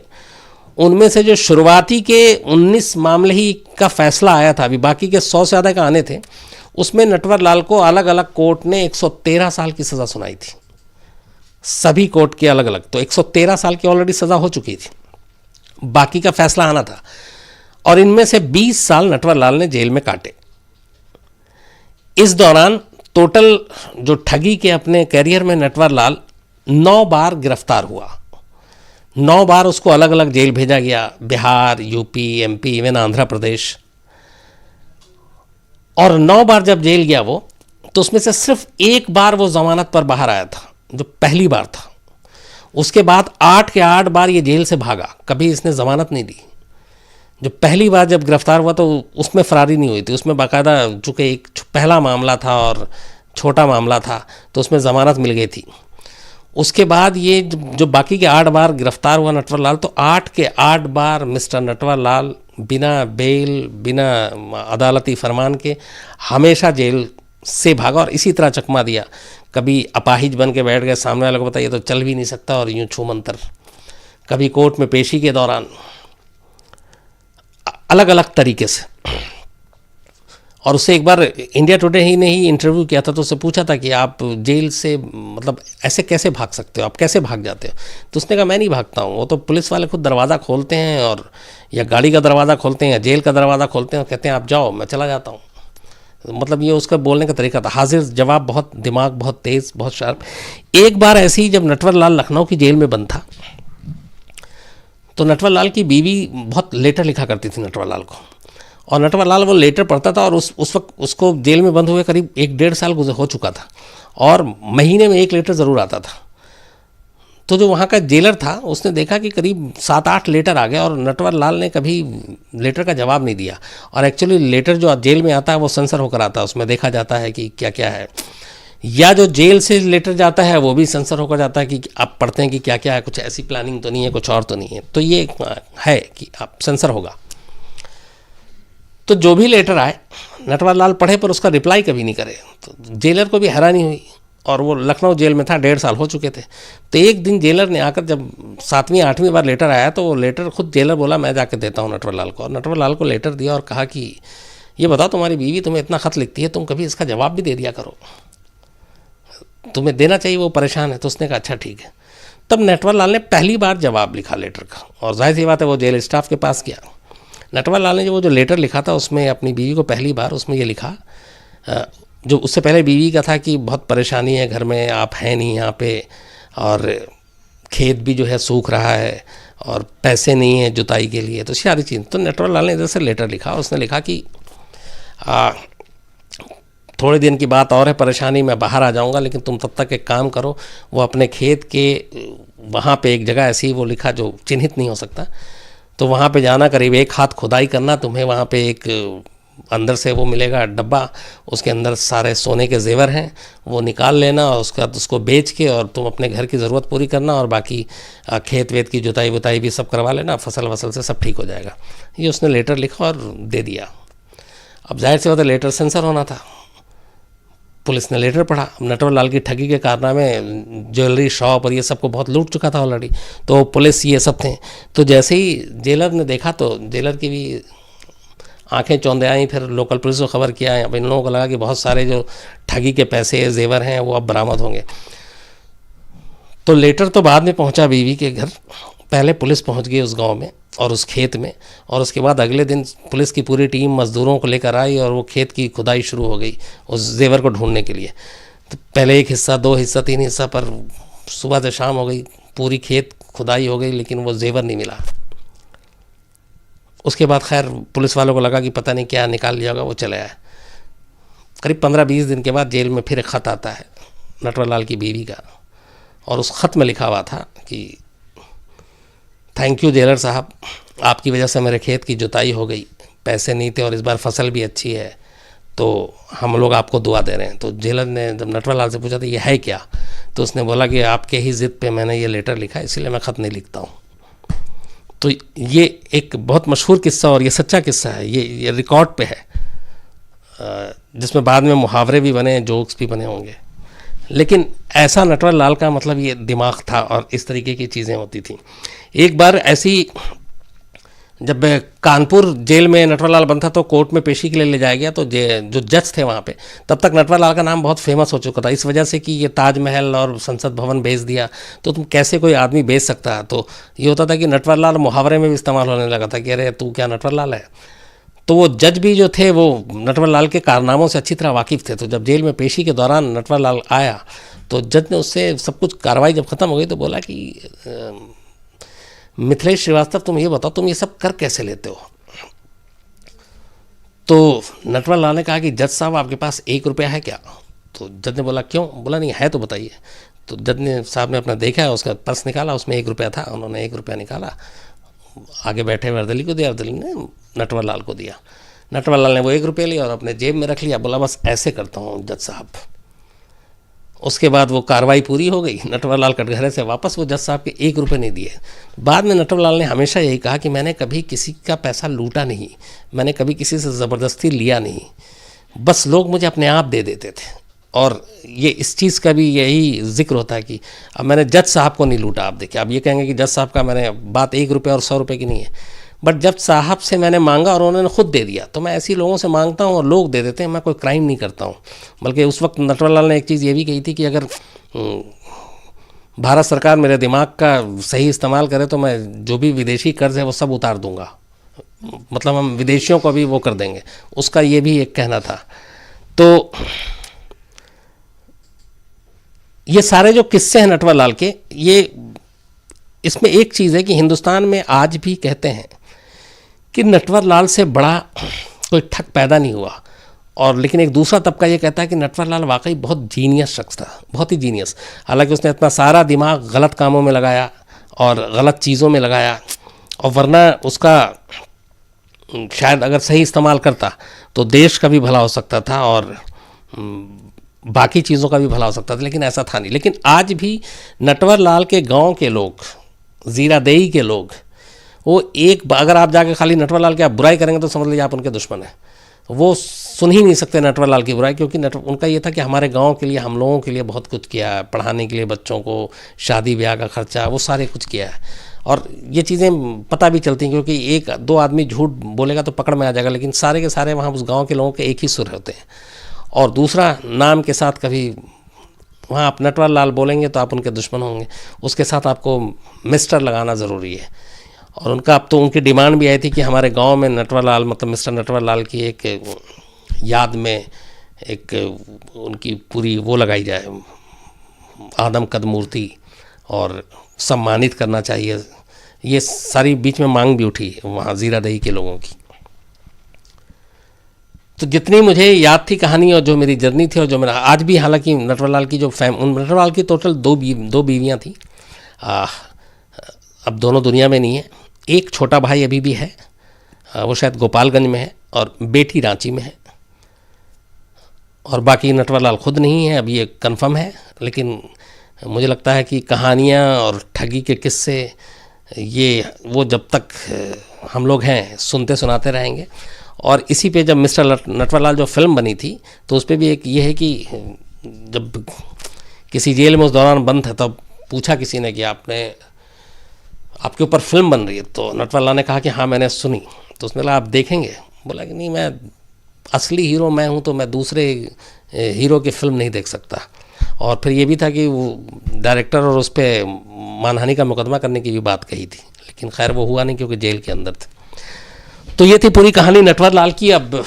उनमें से जो शुरुआती के 19 मामले ही का फैसला आया था, अभी बाकी के 100 से ज़्यादा का आने थे, उसमें नटवरलाल को अलग अलग कोर्ट ने 113 साल की सज़ा सुनाई थी, सभी कोर्ट के अलग अलग। तो 113 साल की ऑलरेडी सज़ा हो चुकी थी, बाकी का फैसला आना था, और इनमें से 20 साल नटवरलाल ने जेल में काटे। इस दौरान टोटल जो ठगी के अपने कैरियर में नटवरलाल 9 बार गिरफ्तार हुआ, 9 बार उसको अलग अलग जेल भेजा गया, Bihar, UP, MP, even Andhra Pradesh. और 9 बार जब जेल गया वो, तो उसमें से सिर्फ एक बार वो जमानत पर बाहर आया था, जो पहली बार था। उसके बाद 8 के 8 बार ये जेल से भागा, कभी इसने जमानत नहीं दी। जो पहली बार जब गिरफ्तार हुआ तो उसमें फरारी नहीं हुई थी, उसमें बाकायदा चूँकि एक पहला मामला था और छोटा मामला था तो उसमें ज़मानत मिल गई थी। उसके बाद ये जो बाकी के 8 बार गिरफ्तार हुआ नटवर लाल, तो 8 के 8 बार मिस्टर नटवर लाल बिना बेल, बिना अदालती फरमान के हमेशा जेल से भागा और इसी तरह चकमा दिया। कभी अपाहिज बन के बैठ गए, सामने वाले को पता ये तो चल भी नहीं सकता और यूँ छू मंतर। कभी कोर्ट में पेशी के दौरान अलग अलग तरीके से। और उससे एक बार इंडिया टुडे ही ने ही इंटरव्यू किया था, तो उससे पूछा था कि आप जेल से मतलब ऐसे कैसे भाग सकते हो, आप कैसे भाग जाते हो? तो उसने कहा मैं नहीं भागता हूँ, वो तो पुलिस वाले खुद दरवाज़ा खोलते हैं और या गाड़ी का दरवाज़ा खोलते हैं या जेल का दरवाज़ा खोलते हैं और कहते हैं आप जाओ, मैं चला जाता हूँ। मतलब ये उसका बोलने का तरीका था, हाजिर जवाब, बहुत दिमाग बहुत तेज़, बहुत शार्प। एक बार ऐसे ही जब नटवर लाल लखनऊ की जेल में बंद था, तो नटवर लाल की बीवी बहुत लेटर लिखा करती थी नटवर लाल को, और नटवर लाल वो लेटर पढ़ता था। और उस वक्त उसको जेल में बंद हुए करीब 1-1.5 साल हो चुका था और महीने में 1 लेटर ज़रूर आता था। तो जो वहाँ का जेलर था उसने देखा कि करीब 7-8 लेटर आ गए और नटवर लाल ने कभी लेटर का जवाब नहीं दिया। और एक्चुअली लेटर जो जेल में आता है वो सेंसर होकर आता है, उसमें देखा जाता है कि क्या क्या है, या जो जेल से लेटर जाता है वो भी सेंसर होकर जाता है कि आप पढ़ते हैं कि क्या क्या है, कुछ ऐसी प्लानिंग तो नहीं है, कुछ और तो नहीं है। तो ये है कि आप सेंसर होगा। तो जो भी लेटर आए नटवर लाल पढ़े पर उसका रिप्लाई कभी नहीं करे। तो जेलर को भी हैरानी हुई, और वो लखनऊ जेल में था, 1.5 साल हो चुके थे। तो एक दिन जेलर ने आकर, जब 7वीं-8वीं बार लेटर आया, तो वो लेटर खुद जेलर बोला मैं जाके देता हूँ नटवर लाल को। और नटवर लाल को लेटर दिया और कहा कि ये बताओ तुम्हारी बीवी तुम्हें इतना ख़त लिखती है, तुम कभी इसका जवाब भी दे दिया करो, तुम्हें देना चाहिए, वो परेशान है। तो उसने कहा अच्छा ठीक है। तब नटवर लाल ने पहली बार जवाब लिखा लेटर का, और जाहिर सी बात है वो जेल स्टाफ के पास गया। नटवर लाल ने जो लेटर लिखा था उसमें अपनी बीवी को पहली बार उसमें ये लिखा, जो उससे पहले बीवी का था कि बहुत परेशानी है घर में, आप हैं नहीं यहाँ पे, और खेत भी जो है सूख रहा है और पैसे नहीं हैं जुताई के लिए, तो सारी चीज़। तो नटवर लाल ने इधर से लेटर लिखा, उसने लिखा कि थोड़े दिन की बात और है, परेशानी मैं बाहर आ जाऊंगा, लेकिन तुम तब तक एक काम करो, वो अपने खेत के वहाँ पे एक जगह ऐसी वो लिखा जो चिन्हित नहीं हो सकता, तो वहाँ पे जाना, करीब 1 हाथ खुदाई करना, तुम्हें वहाँ पे एक अंदर से वो मिलेगा डब्बा, उसके अंदर सारे सोने के जेवर हैं, वो निकाल लेना और उसके बाद उसको बेच के और तुम अपने घर की ज़रूरत पूरी करना, और बाकी खेत वेत की जुताई वुताई भी सब करवा लेना, फसल वसल से सब ठीक हो जाएगा। ये उसने लेटर लिखा और दे दिया। अब जाहिर सी बात है लेटर सेंसर होना था। पुलिस ने लेटर पढ़ा। नटवर लाल की ठगी के कारनामे, ज्वेलरी शॉप और ये सब को बहुत लूट चुका था ऑलरेडी, तो पुलिस ये सब थे। तो जैसे ही जेलर ने देखा तो जेलर की भी आंखें चौंधे आई। फिर लोकल पुलिस को खबर किया, अब इन लोगों को लगा कि बहुत सारे जो ठगी के पैसे जेवर हैं वो अब बरामद होंगे। तो लेटर तो बाद में पहुंचा बीवी के घर, पहले पुलिस पहुंच गई उस गांव में और उस खेत में, और उसके बाद अगले दिन पुलिस की पूरी टीम मज़दूरों को लेकर आई और वो खेत की खुदाई शुरू हो गई उस जेवर को ढूंढने के लिए। तो पहले 1 हिस्सा, 2 हिस्सा, 3 हिस्सा, पर सुबह से शाम हो गई, पूरी खेत खुदाई हो गई, लेकिन वो जेवर नहीं मिला। उसके बाद खैर पुलिस वालों को लगा कि पता नहीं क्या निकाल लिया होगा, वो चले आए। करीब 15-20 दिन के बाद जेल में फिर एक ख़त आता है नटवर लाल की बीवी का, और उस ख़त में लिखा हुआ था कि थैंक यू जेलर साहब, आपकी वजह से मेरे खेत की जुताई हो गई, पैसे नहीं थे और इस बार फसल भी अच्छी है, तो हम लोग आपको दुआ दे रहे हैं। तो जेलर ने जब नटवर लाल से पूछा था ये है क्या, तो उसने बोला कि आपके ही ज़िद पे मैंने ये लेटर लिखा है, इसलिए मैं ख़त नहीं लिखता हूँ। तो ये एक बहुत मशहूर किस्सा और ये सच्चा किस्सा है, ये रिकॉर्ड पे है, जिसमें बाद में मुहावरे भी बने, जोक्स भी बने होंगे। लेकिन ऐसा नटवर लाल का मतलब ये दिमाग था और इस तरीके की चीज़ें होती थी। एक बार ऐसी, जब कानपुर जेल में नटवर लाल बंद था तो कोर्ट में पेशी के लिए ले जाया गया, तो जो जज थे वहाँ पे, तब तक नटवर लाल का नाम बहुत फेमस हो चुका था इस वजह से कि ये ताजमहल और संसद भवन बेच दिया, तो तुम कैसे कोई आदमी बेच सकता है। तो ये होता था कि नटवर लाल मुहावरे में भी इस्तेमाल होने लगा था कि अरे तू क्या नटवर लाल है। तो वो जज भी जो थे वो नटवर लाल के कारनामों से अच्छी तरह वाकिफ़ थे। तो जब जेल में पेशी के दौरान नटवर लाल आया तो जज ने उससे सब कुछ कार्रवाई जब ख़त्म हो गई तो बोला कि मिथिलेश श्रीवास्तव, तुम ये बताओ तुम ये सब कर कैसे लेते हो। तो नटवर लाल ने कहा कि जज साहब आपके पास 1 रुपया है क्या? तो जज ने बोला क्यों? बोला नहीं है तो बताइए। तो जज ने साहब ने अपना देखा, उसका पर्स निकाला, उसमें 1 रुपया था। उन्होंने 1 रुपया निकाला, आगे बैठे वर्दली को दिया, वर्दली ने नटवर लाल को दिया। नटवर लाल ने वो 1 रुपया लिया और अपने जेब में रख लिया। बोला बस ऐसे करता हूँ जज साहब। उसके बाद वो कार्रवाई पूरी हो गई। नटवर लाल कटघरे से वापस वो जज साहब के 1 रुपये नहीं दिए। बाद में नटवर लाल ने हमेशा यही कहा कि मैंने कभी किसी का पैसा लूटा नहीं, मैंने कभी किसी से ज़बरदस्ती लिया नहीं, बस लोग मुझे अपने आप दे देते थे। और ये इस चीज़ का भी यही जिक्र होता है कि अब मैंने जज साहब को नहीं लूटा। आप देखिए, अब ये कहेंगे कि जज साहब का मैंने बात 1 रुपये और 100 रुपये की नहीं है, बट जज साहब से मैंने मांगा और उन्होंने खुद दे दिया। तो मैं ऐसे लोगों से मांगता हूँ और लोग दे देते हैं, मैं कोई क्राइम नहीं करता हूँ। बल्कि उस वक्त नटवर लाल ने एक चीज़ ये भी कही थी कि अगर भारत सरकार मेरे दिमाग का सही इस्तेमाल करे तो मैं जो भी विदेशी कर्ज है वो सब उतार दूंगा, मतलब हम विदेशियों को भी वो कर देंगे, उसका ये भी एक कहना था। तो ये सारे जो किस्से हैं नटवर लाल के, ये इसमें एक चीज़ है कि हिंदुस्तान में आज भी कहते हैं कि नटवर लाल से बड़ा कोई ठग पैदा नहीं हुआ। और लेकिन एक दूसरा तबका ये कहता है कि नटवर लाल वाकई बहुत जीनियस शख्स था, बहुत ही जीनियस। हालांकि उसने इतना सारा दिमाग गलत कामों में लगाया और गलत चीज़ों में लगाया, और वरना उसका शायद अगर सही इस्तेमाल करता तो देश का भी भला हो सकता था और बाकी चीज़ों का भी भला हो सकता था, लेकिन ऐसा था नहीं। लेकिन आज भी नटवर लाल के गांव के लोग, जीरादेई के लोग, वो अगर आप जाके खाली नटवर लाल की आप बुराई करेंगे तो समझ लीजिए आप उनके दुश्मन हैं। वो सुन ही नहीं सकते नटवर लाल की बुराई, क्योंकि उनका ये था कि हमारे गांव के लिए, हम लोगों के लिए बहुत कुछ किया है, पढ़ाने के लिए बच्चों को, शादी ब्याह का खर्चा, वो सारे कुछ किया है। और ये चीज़ें पता भी चलती हैं, क्योंकि 1-2 आदमी झूठ बोलेगा तो पकड़ में आ जाएगा, लेकिन सारे के सारे वहाँ उस गाँव के लोगों के एक ही सुर होते हैं। और दूसरा, नाम के साथ कभी वहाँ आप नटवर लाल बोलेंगे तो आप उनके दुश्मन होंगे, उसके साथ आपको मिस्टर लगाना ज़रूरी है। और उनका अब तो उनकी डिमांड भी आई थी कि हमारे गांव में नटवर लाल, मतलब मिस्टर नटवर लाल की एक याद में एक उनकी पूरी वो लगाई जाए, आदम कद मूर्ति, और सम्मानित करना चाहिए। ये सारी बीच में मांग भी उठी वहाँ जीरादेई के लोगों की। तो जितनी मुझे याद थी कहानी और जो मेरी जर्नी थी और जो मेरा आज भी, हालांकि नटवर लाल की जो नटवर लाल की टोटल 2 बीवियाँ थी। अब दोनों दुनिया में नहीं है। एक छोटा भाई अभी भी है, वो शायद गोपालगंज में है, और बेटी रांची में है। और बाकी नटवर लाल खुद नहीं है, अभी ये कंफर्म है। लेकिन मुझे लगता है कि कहानियाँ और ठगी के किस्से, ये वो जब तक हम लोग हैं सुनते सुनाते रहेंगे। और इसी पे जब मिस्टर नटवर लाल जो फिल्म बनी थी, तो उस पर भी एक ये है कि जब किसी जेल में उस दौरान बंद था, तब पूछा किसी ने कि आपके ऊपर फिल्म बन रही है, तो नटवर लाल ने कहा कि हाँ मैंने सुनी। तो उसने कहा आप देखेंगे? बोला कि नहीं, मैं असली हीरो मैं हूँ, तो मैं दूसरे हीरो की फिल्म नहीं देख सकता। और फिर ये भी था कि वो डायरेक्टर और उस पर मानहानि का मुकदमा करने की भी बात कही थी, लेकिन खैर वो हुआ नहीं क्योंकि जेल के अंदर थे। तो ये थी पूरी कहानी नटवर लाल की। अब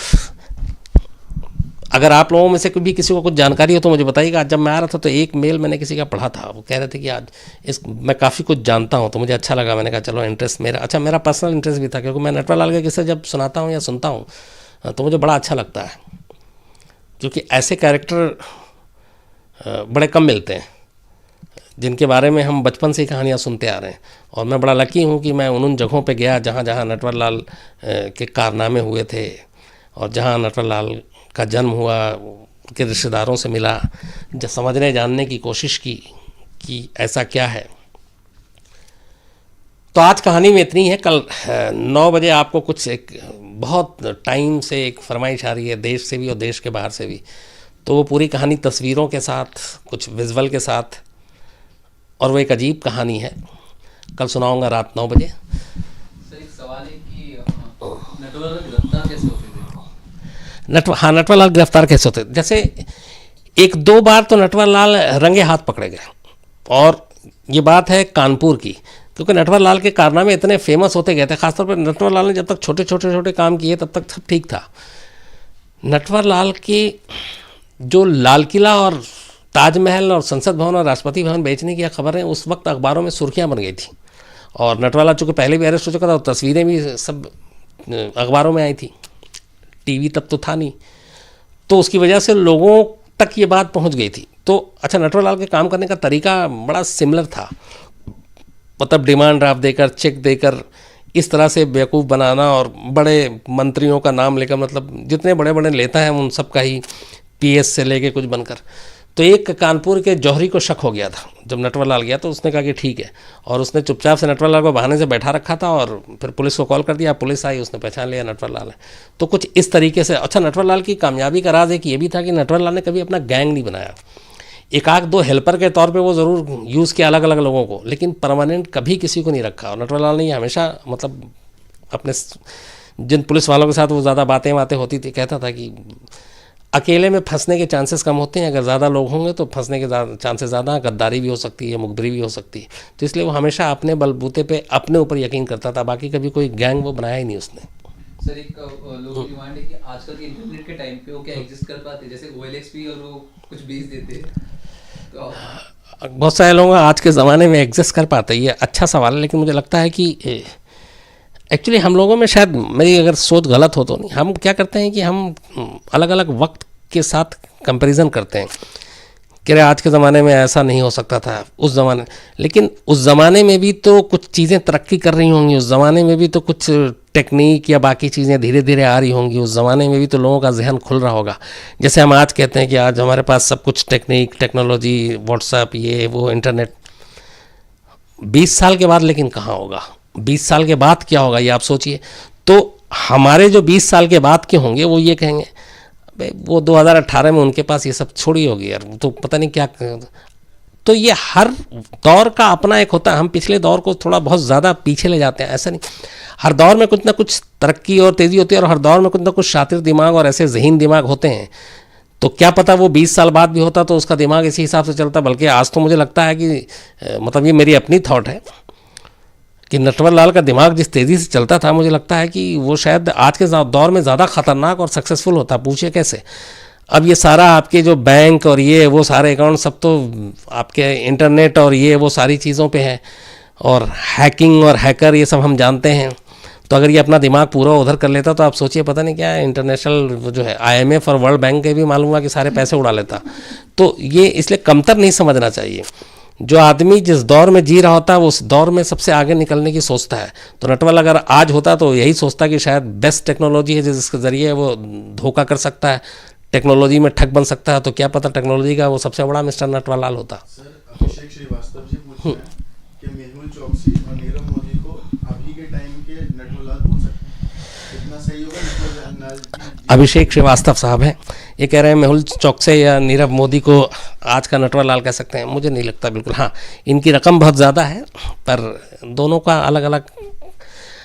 अगर आप लोगों में से भी किसी को कुछ जानकारी हो तो मुझे बताइएगा। आज जब मैं आ रहा था तो एक मेल मैंने किसी का पढ़ा था, वो कह रहे थे कि आज मैं काफ़ी कुछ जानता हूँ, तो मुझे अच्छा लगा। मैंने कहा चलो, इंटरेस्ट मेरा पर्सनल इंटरेस्ट भी था, क्योंकि मैं नटवर लाल के किस्से जब सुनाता हूँ या सुनता हूँ तो मुझे बड़ा अच्छा लगता है, क्योंकि ऐसे कैरेक्टर बड़े कम मिलते हैं जिनके बारे में हम बचपन से ही कहानियाँ सुनते आ रहे हैं। और मैं बड़ा लकी हूँ कि मैं उन जगहों पे गया जहाँ जहाँ नटवर लाल के कारनामे हुए थे, और जहाँ नटवर लाल का जन्म हुआ, उनके रिश्तेदारों से मिला, जब समझने जानने की कोशिश की कि ऐसा क्या है। तो आज कहानी में इतनी है। कल 9 बजे आपको कुछ एक बहुत टाइम से एक फरमाइश आ रही है, देश से भी और देश के बाहर से भी। तो वो पूरी कहानी तस्वीरों के साथ, कुछ विजुअल के साथ, और वो एक अजीब कहानी है, कल सुनाऊंगा रात 9 बजे। सर एक सवाल है कि नटवर लाल गिरफ्तार कैसे होते थे? नटवर लाल गिरफ्तार कैसे होते? जैसे 1-2 बार तो नटवर लाल रंगे हाथ पकड़े गए, और ये बात है कानपुर की, क्योंकि नटवर लाल के कारनामे इतने फेमस होते गए थे। खासतौर पर नटवर लाल ने जब तक छोटे काम किए तब तक सब ठीक था। नटवर लाल के जो लाल किला और ताजमहल और संसद भवन और राष्ट्रपति भवन बेचने की खबरें उस वक्त अखबारों में सुर्खियां बन गई थी, और नटवर लाल चूँकि पहले भी अरेस्ट हो चुका था, और तस्वीरें भी सब अखबारों में आई थी, टीवी तब तो था नहीं, तो उसकी वजह से लोगों तक ये बात पहुंच गई थी। तो अच्छा, नटवरलाल के काम करने का तरीका बड़ा सिमिलर था, मतलब डिमांड ड्राफ्ट देकर, चेक देकर, इस तरह से बेवकूफ़ बनाना और बड़े मंत्रियों का नाम लेकर, मतलब जितने बड़े बड़े नेता हैं उन सब का ही पीएस से लेके कुछ बनकर। तो एक कानपुर के जौहरी को शक हो गया था जब नटवरलाल गया, तो उसने कहा कि ठीक है, और उसने चुपचाप से नटवरलाल को बहाने से बैठा रखा था और फिर पुलिस को कॉल कर दिया, पुलिस आई, उसने पहचान लिया नटवरलाल है। तो कुछ इस तरीके से। अच्छा, नटवरलाल की कामयाबी का राज एक ये भी था कि नटवरलाल ने कभी अपना गैंग नहीं बनाया। एक आध दो हेल्पर के तौर पे वो ज़रूर यूज़ किया अलग अलग लोगों को, लेकिन परमानेंट कभी किसी को नहीं रखा। और नटवरलाल ने ये हमेशा, मतलब अपने जिन पुलिस वालों के साथ वो ज़्यादा बातें होती थी, कहता था कि अकेले में फंसने के चांसेस कम होते हैं, अगर ज़्यादा लोग होंगे तो फंसने के चांसेस ज़्यादा, गद्दारी भी हो सकती है, मुखबिरी भी हो सकती है। तो इसलिए वो हमेशा अपने बलबूते पे अपने ऊपर यकीन करता था, बाकी कभी कोई गैंग वो बनाया ही नहीं उसने। सर, एक लोगों की डिमांड है कि आजकल के इंटरनेट के टाइम पे वो क्या एग्जिस्ट कर पाते, जैसे OLX भी, और वो कुछ बेच देते, तो बहुत सारे लोग आज के ज़माने में एग्जिस्ट कर पाते, ये अच्छा सवाल है। लेकिन मुझे लगता है कि एक्चुअली हम लोगों में, शायद मेरी अगर सोच गलत हो तो नहीं, हम क्या करते हैं कि हम अलग अलग वक्त के साथ कंपैरिजन करते हैं कि अरे आज के ज़माने में ऐसा नहीं हो सकता था, उस ज़माने, लेकिन उस ज़माने में भी तो कुछ चीज़ें तरक्की कर रही होंगी, उस ज़माने में भी तो कुछ टेक्निक या बाकी चीज़ें धीरे धीरे आ रही होंगी, उस ज़माने में भी तो लोगों का जहन खुल रहा होगा। जैसे हम आज कहते हैं कि आज हमारे पास सब कुछ टेक्निक, टेक्नोलॉजी, व्हाट्सएप, ये वो, इंटरनेट, 20 साल के बाद लेकिन कहाँ होगा, 20 साल के बाद क्या होगा, ये आप सोचिए। तो हमारे जो 20 साल के बाद के होंगे वो ये कहेंगे वो 2018 में उनके पास ये सब छोड़ी होगी यार, तो पता नहीं क्या। तो ये हर दौर का अपना एक होता है, हम पिछले दौर को थोड़ा बहुत ज़्यादा पीछे ले जाते हैं, ऐसा नहीं। हर दौर में कुछ ना कुछ तरक्की और तेज़ी होती है, और हर दौर में कुछ ना कुछ शातिर दिमाग और ऐसे ज़हीन दिमाग होते हैं। तो क्या पता वो 20 साल बाद भी होता तो उसका दिमाग इसी हिसाब से चलता। बल्कि आज तो मुझे लगता है कि मतलब ये मेरी अपनी थॉट है कि नटवरलाल का दिमाग जिस तेज़ी से चलता था, मुझे लगता है कि वो शायद आज के दौर में ज़्यादा ख़तरनाक और सक्सेसफुल होता। पूछिए कैसे। अब ये सारा आपके जो बैंक और ये वो सारे अकाउंट सब तो आपके इंटरनेट और ये वो सारी चीज़ों पे है, और हैकिंग और हैकर ये सब हम जानते हैं। तो अगर ये अपना दिमाग पूरा उधर कर लेता तो आप सोचिए पता नहीं क्या इंटरनेशनल जो है IMF और वर्ल्ड बैंक के भी मालूम हुआ कि सारे पैसे उड़ा लेता। तो ये इसलिए कमतर नहीं समझना चाहिए। जो आदमी जिस दौर में जी रहा होता है वो उस दौर में सबसे आगे निकलने की सोचता है। तो नटवरलाल अगर आज होता तो यही सोचता कि शायद बेस्ट टेक्नोलॉजी है जिसके ज़रिए वो धोखा कर सकता है, टेक्नोलॉजी में ठग बन सकता है। तो क्या पता टेक्नोलॉजी का वो सबसे बड़ा मिस्टर नटवरलाल होता। सर, अभिषेक श्रीवास्तव जी पूछ रहे हैं कि मेहुल चौकसी और नीरव मोदी को अभी के टाइम के नटवरलाल बोल सकते हैं, कितना सही होगा नटवरलाल? अभिषेक श्रीवास्तव साहब हैं, ये कह रहे हैं मेहुल चौकसे या नीरव मोदी को आज का नटवरलाल कह सकते हैं। मुझे नहीं लगता बिल्कुल। हाँ, इनकी रकम बहुत ज़्यादा है, पर दोनों का अलग अलग।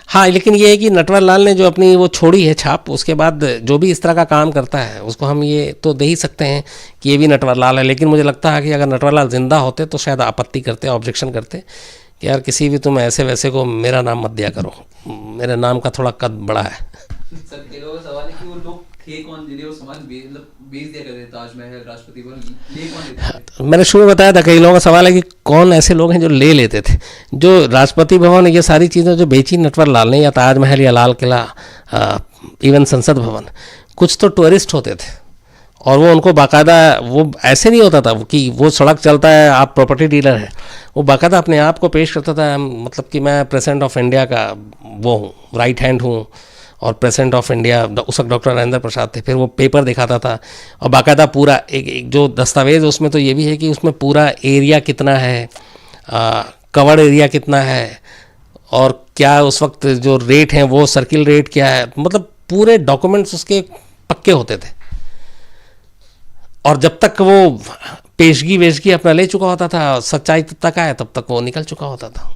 हाँ, लेकिन ये है कि नटवरलाल ने जो अपनी वो छोड़ी है छाप, उसके बाद जो भी इस तरह का काम करता है उसको हम ये तो दे ही सकते हैं कि ये भी नटवरलाल है। लेकिन मुझे लगता है कि अगर नटवरलाल जिंदा होते तो शायद आपत्ति करते, ऑब्जेक्शन करते कि यार किसी भी तुम ऐसे वैसे को मेरा नाम मत दिया करो, मेरे नाम का थोड़ा कद बड़ा है। सर, कई लोगों का सवाल है कि वो लोग थे कौन जिन्हें वो सामान बेच दिया करते, ताजमहल, राष्ट्रपति भवन, ले कौन लेते थे? मैंने शुरू में बताया था, कई लोगों का सवाल है कि कौन ऐसे लोग हैं जो ले लेते थे। जो राष्ट्रपति भवन, ये सारी चीज़ें जो बेची नटवरलाल ने, या ताजमहल या लाल किला, इवन संसद भवन, कुछ तो टूरिस्ट होते थे और वो उनको बाकायदा, वो ऐसे नहीं होता था कि वो सड़क चलता है आप प्रॉपर्टी डीलर है, वो बाकायदा अपने आप को पेश करता था, मतलब कि मैं प्रेसिडेंट ऑफ इंडिया का वो हूँ, राइट हैंड हूँ, और प्रेसिडेंट ऑफ इंडिया उस वक्त डॉक्टर राजेंद्र प्रसाद थे। फिर वो पेपर दिखाता था और बाकायदा पूरा एक जो दस्तावेज़ उसमें तो ये भी है कि उसमें पूरा एरिया कितना है, कवर्ड एरिया कितना है, और क्या उस वक्त जो रेट हैं वो सर्किल रेट क्या है, मतलब पूरे डॉक्यूमेंट्स उसके पक्के होते थे। और जब तक वो पेशगी वेशगी अपना ले चुका होता था, सच्चाई तब तक आए, तब तक वो निकल चुका होता था।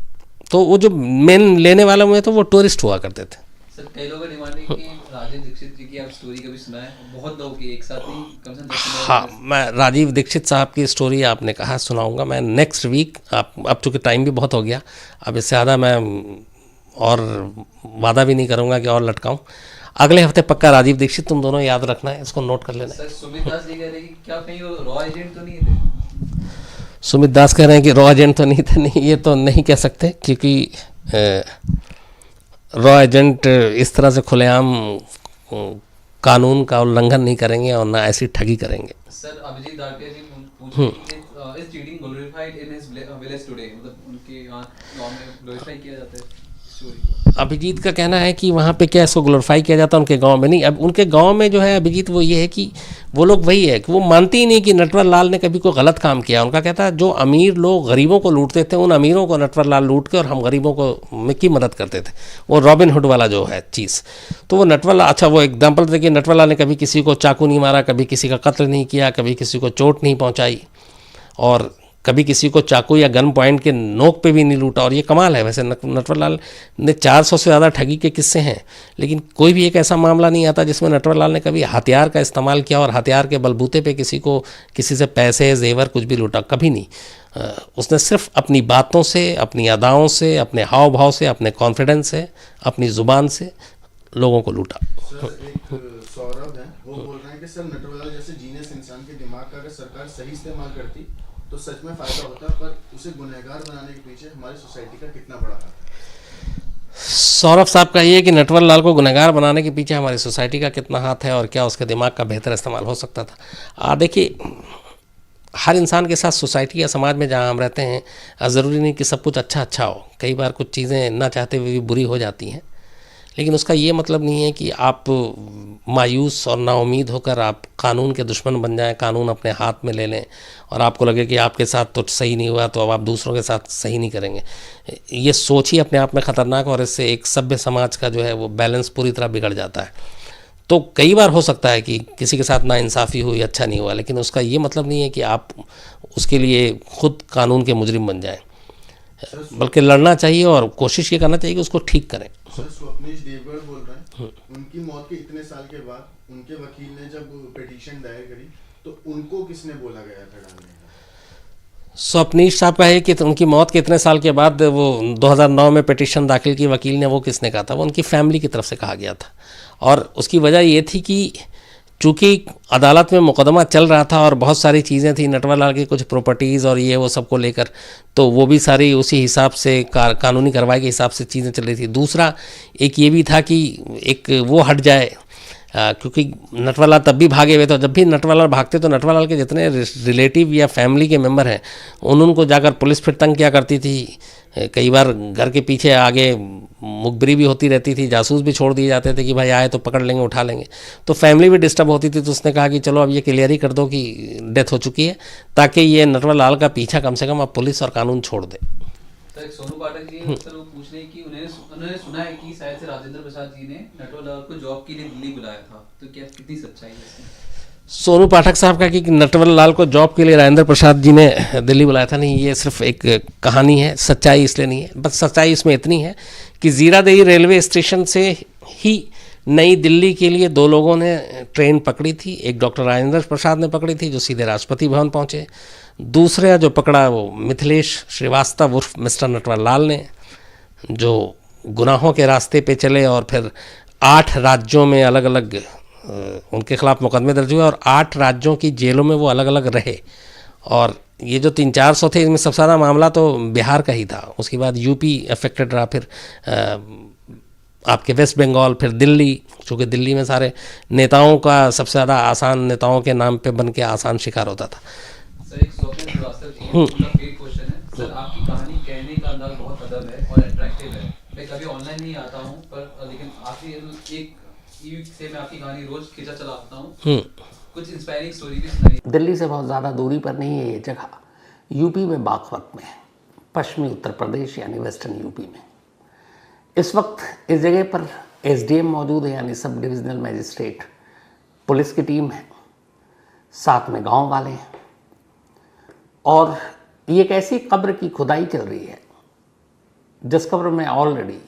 तो वो जो मेन लेने वालों में तो वो टूरिस्ट हुआ करते थे। सर, कई लोगों का डिमांड है कि राजीव दीक्षित जी की आप स्टोरी कभी सुना है? बहुत लोगों की एक साथ नहीं, कम से कम 10 हाँ, मैं राजीव दीक्षित साहब की स्टोरी आपने कहा सुनाऊंगा मैं नेक्स्ट वीक। आप अब चूँकि टाइम भी बहुत हो गया, अब इससे ज़्यादा मैं और वादा भी नहीं करूँगा कि और लटकाऊँ। अगले हफ्ते पक्का राजीव दीक्षित, तुम दोनों याद रखना है, इसको नोट कर लेना है। सर, सुमित दास जी कह रहे हैं कि क्या कहीं वो रॉ एजेंट तो नहीं थे? सुमित दास कह रहे हैं कि रॉ एजेंट तो नहीं थे। नहीं, ये तो नहीं कह सकते, क्योंकि रॉ एजेंट इस तरह से खुलेआम कानून का उल्लंघन नहीं करेंगे और ना ऐसी ठगी करेंगे। सर अभिजीत दाटिया जी पूछ रहे हैं कि is cheating glorified in his village today, मतलब उनके यहाँ गांव में ग्लोरीफाई किया जाता है चोरी को। अभिजीत का कहना है कि वहाँ पे क्या इसको ग्लोरीफाई किया जाता है, उनके गांव में नहीं। अब उनके गांव में जो है अभिजीत वो ये है कि वो लोग वही है कि वो मानते ही नहीं कि नटवर लाल ने कभी कोई गलत काम किया। उनका कहता है जो अमीर लोग गरीबों को लूटते थे उन अमीरों को नटवर लाल लूट के और हम गरीबों को की मदद करते थे, वो रॉबिन हुड वाला जो है चीज़। तो वो नटवर लाल, अच्छा वो एग्जाम्पल देखिए, नटवर लाल ने कभी किसी को चाकू नहीं मारा, कभी किसी का कत्ल नहीं किया, कभी किसी को चोट नहीं पहुँचाई और कभी किसी को चाकू या गन पॉइंट के नोक पे भी नहीं लूटा। और ये कमाल है, वैसे नटवर लाल ने 400 से ज़्यादा ठगी के किस्से हैं, लेकिन कोई भी एक ऐसा मामला नहीं आता जिसमें नटवर लाल ने कभी हथियार का इस्तेमाल किया और हथियार के बलबूते पे किसी से पैसे जेवर कुछ भी लूटा, कभी नहीं। उसने सिर्फ अपनी बातों से, अपनी अदाओं से, अपने हाव भाव से, अपने कॉन्फिडेंस से, अपनी ज़ुबान से लोगों को लूटा। सर एक सौरभ है, वो बोल रहे हैं कि सर नटवर लाल जैसे जीनियस इंसान के दिमाग का अगर सरकार सही इस्तेमाल करती तो सच में फायदा होता, पर उसे गुनहगार बनाने के पीछे हमारी सोसाइटी का कितना बड़ा हाथ है। सौरभ साहब का ये कि नटवर लाल को गुनहगार बनाने के पीछे हमारी सोसाइटी का कितना हाथ है और क्या उसके दिमाग का बेहतर इस्तेमाल हो सकता था। देखिए, हर इंसान के साथ सोसाइटी या समाज में जहाँ हम रहते हैं ज़रूरी नहीं कि सब कुछ अच्छा हो। कई बार कुछ चीज़ें ना चाहते हुए भी बुरी हो जाती हैं, लेकिन उसका ये मतलब नहीं है कि आप मायूस और नाउमीद होकर आप कानून के दुश्मन बन जाएं, कानून अपने हाथ में ले लें और आपको लगे कि आपके साथ तो सही नहीं हुआ तो अब आप दूसरों के साथ सही नहीं करेंगे। ये सोच ही अपने आप में ख़तरनाक और इससे एक सभ्य समाज का जो है वो बैलेंस पूरी तरह बिगड़ जाता है। तो कई बार हो सकता है कि किसी के साथ नाइंसाफ़ी हुई, अच्छा नहीं हुआ, लेकिन उसका ये मतलब नहीं है कि आप उसके लिए खुद कानून के मुजरिम बन जाएँ, बल्कि लड़ना चाहिए और कोशिश ये करना चाहिए कि उसको ठीक करें। सर स्वप्नेश देवगढ़ बोल रहे हैं, उनकी मौत के इतने साल के बाद उनके वकील ने जब पिटीशन दायर करी तो उनको किसने बोला गया था डालने का? स्वप्नेश साहब का है कि उनकी मौत के इतने साल के बाद वो 2009 में पिटीशन दाखिल की, वकील ने, वो किसने कहा था? वो उनकी फैमिली की तरफ से कहा गया था और उसकी वजह ये थी कि चूँकि अदालत में मुकदमा चल रहा था और बहुत सारी चीज़ें थी, नटवर लाल की कुछ प्रॉपर्टीज़ और ये वो सबको लेकर, तो वो भी सारी उसी हिसाब से कानूनी कार्रवाई के हिसाब से चीज़ें चल रही थी। दूसरा एक ये भी था कि एक वो हट जाए, क्योंकि नटवर लाल तब भी भागे हुए थे। जब भी नटवर लाल भागते तो नटवर लाल के जितने रिलेटिव या फैमिली के मेम्बर हैं उनको जाकर पुलिस फिर तंग किया करती थी। कई बार घर के पीछे आगे मुखबिरी भी होती रहती थी, जासूस भी छोड़ दिए जाते थे कि भाई आए तो पकड़ लेंगे, उठा लेंगे, तो फैमिली भी डिस्टर्ब होती थी। तो उसने कहा कि चलो अब ये क्लियर ही कर दो कि डेथ हो चुकी है, ताकि ये नटवर लाल का पीछा कम से कम अब पुलिस और कानून छोड़ दे। तो एक सोनू पाठक जी सर वो पूछ रहे हैं कि उन्होंने सुना है कि शायद से राजेंद्र प्रसाद जी ने नटवर लाल को जॉब के लिए दिल्ली बुलाया था, तो क्या कितनी सच्चाई है इसमें? सोनू पाठक साहब का कि नटवर लाल को जॉब के लिए राजेंद्र प्रसाद जी ने दिल्ली बुलाया था, नहीं, ये सिर्फ एक कहानी है, सच्चाई इसलिए नहीं है। बस सच्चाई इसमें इतनी है कि जीरादेई रेलवे स्टेशन से ही नई दिल्ली के लिए दो लोगों ने ट्रेन पकड़ी थी। एक डॉक्टर राजेंद्र प्रसाद ने पकड़ी थी जो सीधे राष्ट्रपति भवन पहुंचे, दूसरा जो पकड़ा वो मिथिलेश श्रीवास्तव उर्फ मिस्टर नटवर लाल ने, जो गुनाहों के रास्ते पे चले और फिर 8 राज्यों में अलग अलग उनके खिलाफ मुकदमे दर्ज हुए और 8 राज्यों की जेलों में वो अलग अलग रहे। और ये जो 300-400 थे, इनमें सबसे ज़्यादा मामला तो बिहार का ही था, उसके बाद यूपी अफेक्टेड रहा, फिर आपके वेस्ट बंगाल, फिर दिल्ली, चूँकि दिल्ली में सारे नेताओं का सबसे ज़्यादा आसान, नेताओं के नाम पे बन के आसान शिकार होता था। सर एक स्वप्न श्रीवास्तव जी हैं, उनका फेक क्वेश्चन है, सर आपकी कहानी कहने का अंदाज बहुत अदब है और अट्रैक्टिव है। मैं कभी ऑनलाइन नहीं आता हूँ पर लेकिन आखिरी एक वीक से मैं आपकी कहानी रोज खींचा चलाता हूँ, कुछ इंस्पायरिंग स्टोरी भी सुनाई। दिल्ली से बहुत ज़्यादा दूरी पर नहीं है ये जगह, यूपी में बागपत में, पश्चिमी उत्तर प्रदेश यानी वेस्टर्न यूपी में। इस वक्त इस जगह पर एसडीएम मौजूद है, यानी सब डिविजनल मजिस्ट्रेट, पुलिस की टीम है, साथ में गांव वाले हैं, और ये एक ऐसी कब्र की खुदाई चल रही है जिस कब्र में ऑलरेडी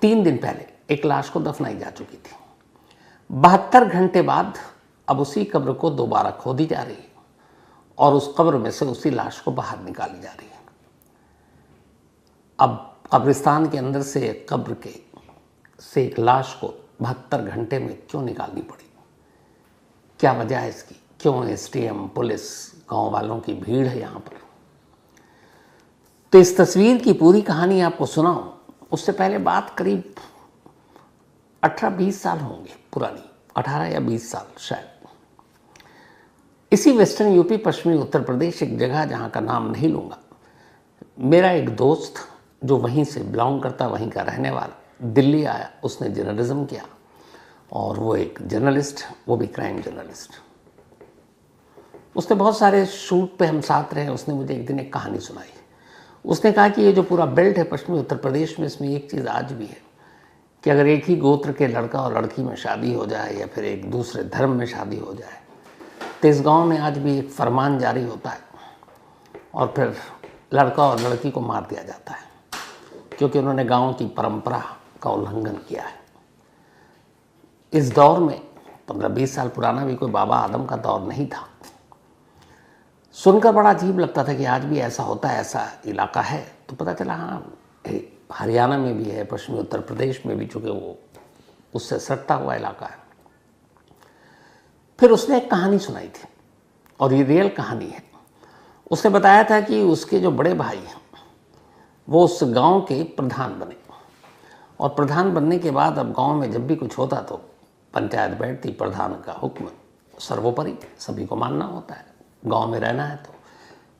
3 दिन पहले एक लाश को दफनाई जा चुकी थी। 72 घंटे बाद अब उसी कब्र को दोबारा खोदी जा रही है और उस कब्र में से उसी लाश को बाहर निकाली जा रही है। अब कब्रिस्तान के अंदर से कब्र से एक लाश को 72 घंटे में क्यों निकालनी पड़ी? क्या वजह है इसकी? क्यों एसडीएम, पुलिस, गांव वालों की भीड़ है यहाँ पर? तो इस तस्वीर की पूरी कहानी आपको सुनाऊं उससे पहले बात करीब 18-20 साल होंगे पुरानी, 18 या 20 साल शायद। इसी वेस्टर्न यूपी, पश्चिमी उत्तर प्रदेश, एक जगह जहाँ का नाम नहीं लूँगा, मेरा एक दोस्त जो वहीं से बिलोंग करता, वहीं का रहने वाला, दिल्ली आया। उसने जर्नलिज्म किया और वो एक जर्नलिस्ट, वो भी क्राइम जर्नलिस्ट। उसने बहुत सारे शूट पे हम साथ रहे। उसने मुझे एक दिन एक कहानी सुनाई। उसने कहा कि ये जो पूरा बेल्ट है पश्चिमी उत्तर प्रदेश में, इसमें एक चीज़ आज भी है कि अगर एक ही गोत्र के लड़का और लड़की में शादी हो जाए या फिर एक दूसरे धर्म में शादी हो जाए तो इस गांव में आज भी एक फरमान जारी होता है और फिर लड़का और लड़की को मार दिया जाता है, क्योंकि उन्होंने गांव की परंपरा का उल्लंघन किया है। इस दौर में 15-20 साल पुराना भी कोई बाबा आदम का दौर नहीं था। सुनकर बड़ा अजीब लगता था कि आज भी ऐसा होता है, ऐसा इलाका है। तो पता चला हाँ, हरियाणा में भी है, पश्चिमी उत्तर प्रदेश में भी, चूँकि वो उससे सटता हुआ इलाका है। फिर उसने एक कहानी सुनाई थी और ये रियल कहानी है। उसने बताया था कि उसके जो बड़े भाई हैं वो उस गांव के प्रधान बने और प्रधान बनने के बाद अब गांव में जब भी कुछ होता तो पंचायत बैठती, प्रधान का हुक्म सर्वोपरि, सभी को मानना होता है। गांव में रहना है तो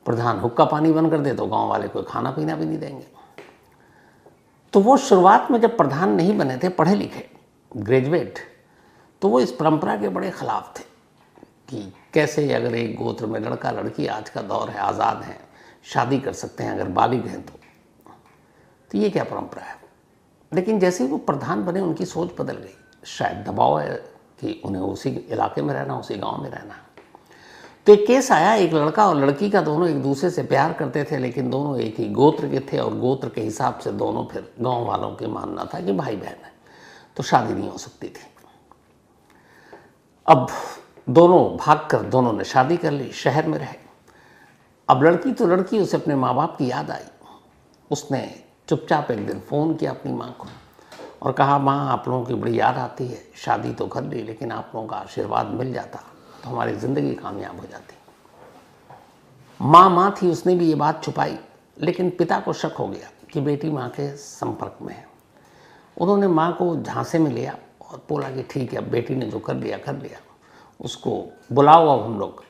प्रधान हुक्का पानी बंद कर दे तो गांव वाले कोई खाना पीना भी नहीं देंगे। तो वो शुरुआत में जब प्रधान नहीं बने थे, पढ़े लिखे ग्रेजुएट, तो वो इस परंपरा के बड़े खिलाफ थे कि कैसे अगर एक गोत्र में लड़का लड़की, आज का दौर है, आज़ाद हैं, शादी कर सकते हैं अगर बालिग हैं तो ये क्या परंपरा है। लेकिन जैसे ही वो प्रधान बने उनकी सोच बदल गई। शायद दबाव है कि उन्हें उसी इलाके में रहना, उसी गांव में रहना। तो एक केस आया, एक लड़का और लड़की का, दोनों एक दूसरे से प्यार करते थे लेकिन दोनों एक ही गोत्र के थे और गोत्र के हिसाब से दोनों फिर गांव वालों के मानना था कि भाई बहन है, तो शादी नहीं हो सकती थी। अब दोनों भागकर दोनों ने शादी कर ली, शहर में रहे। अब लड़की तो लड़की, उसे अपने माँ बाप की याद आई। उसने चुपचाप एक दिन फ़ोन किया अपनी माँ को और कहा, माँ आप लोगों की बड़ी याद आती है, शादी तो कर ली लेकिन आप लोगों का आशीर्वाद मिल जाता तो हमारी ज़िंदगी कामयाब हो जाती। माँ थी, उसने भी ये बात छुपाई, लेकिन पिता को शक हो गया कि बेटी माँ के संपर्क में है। उन्होंने माँ को झांसे में लिया और बोला कि ठीक है, अब बेटी ने जो कर लिया, उसको बुलाओ, अब हम लोग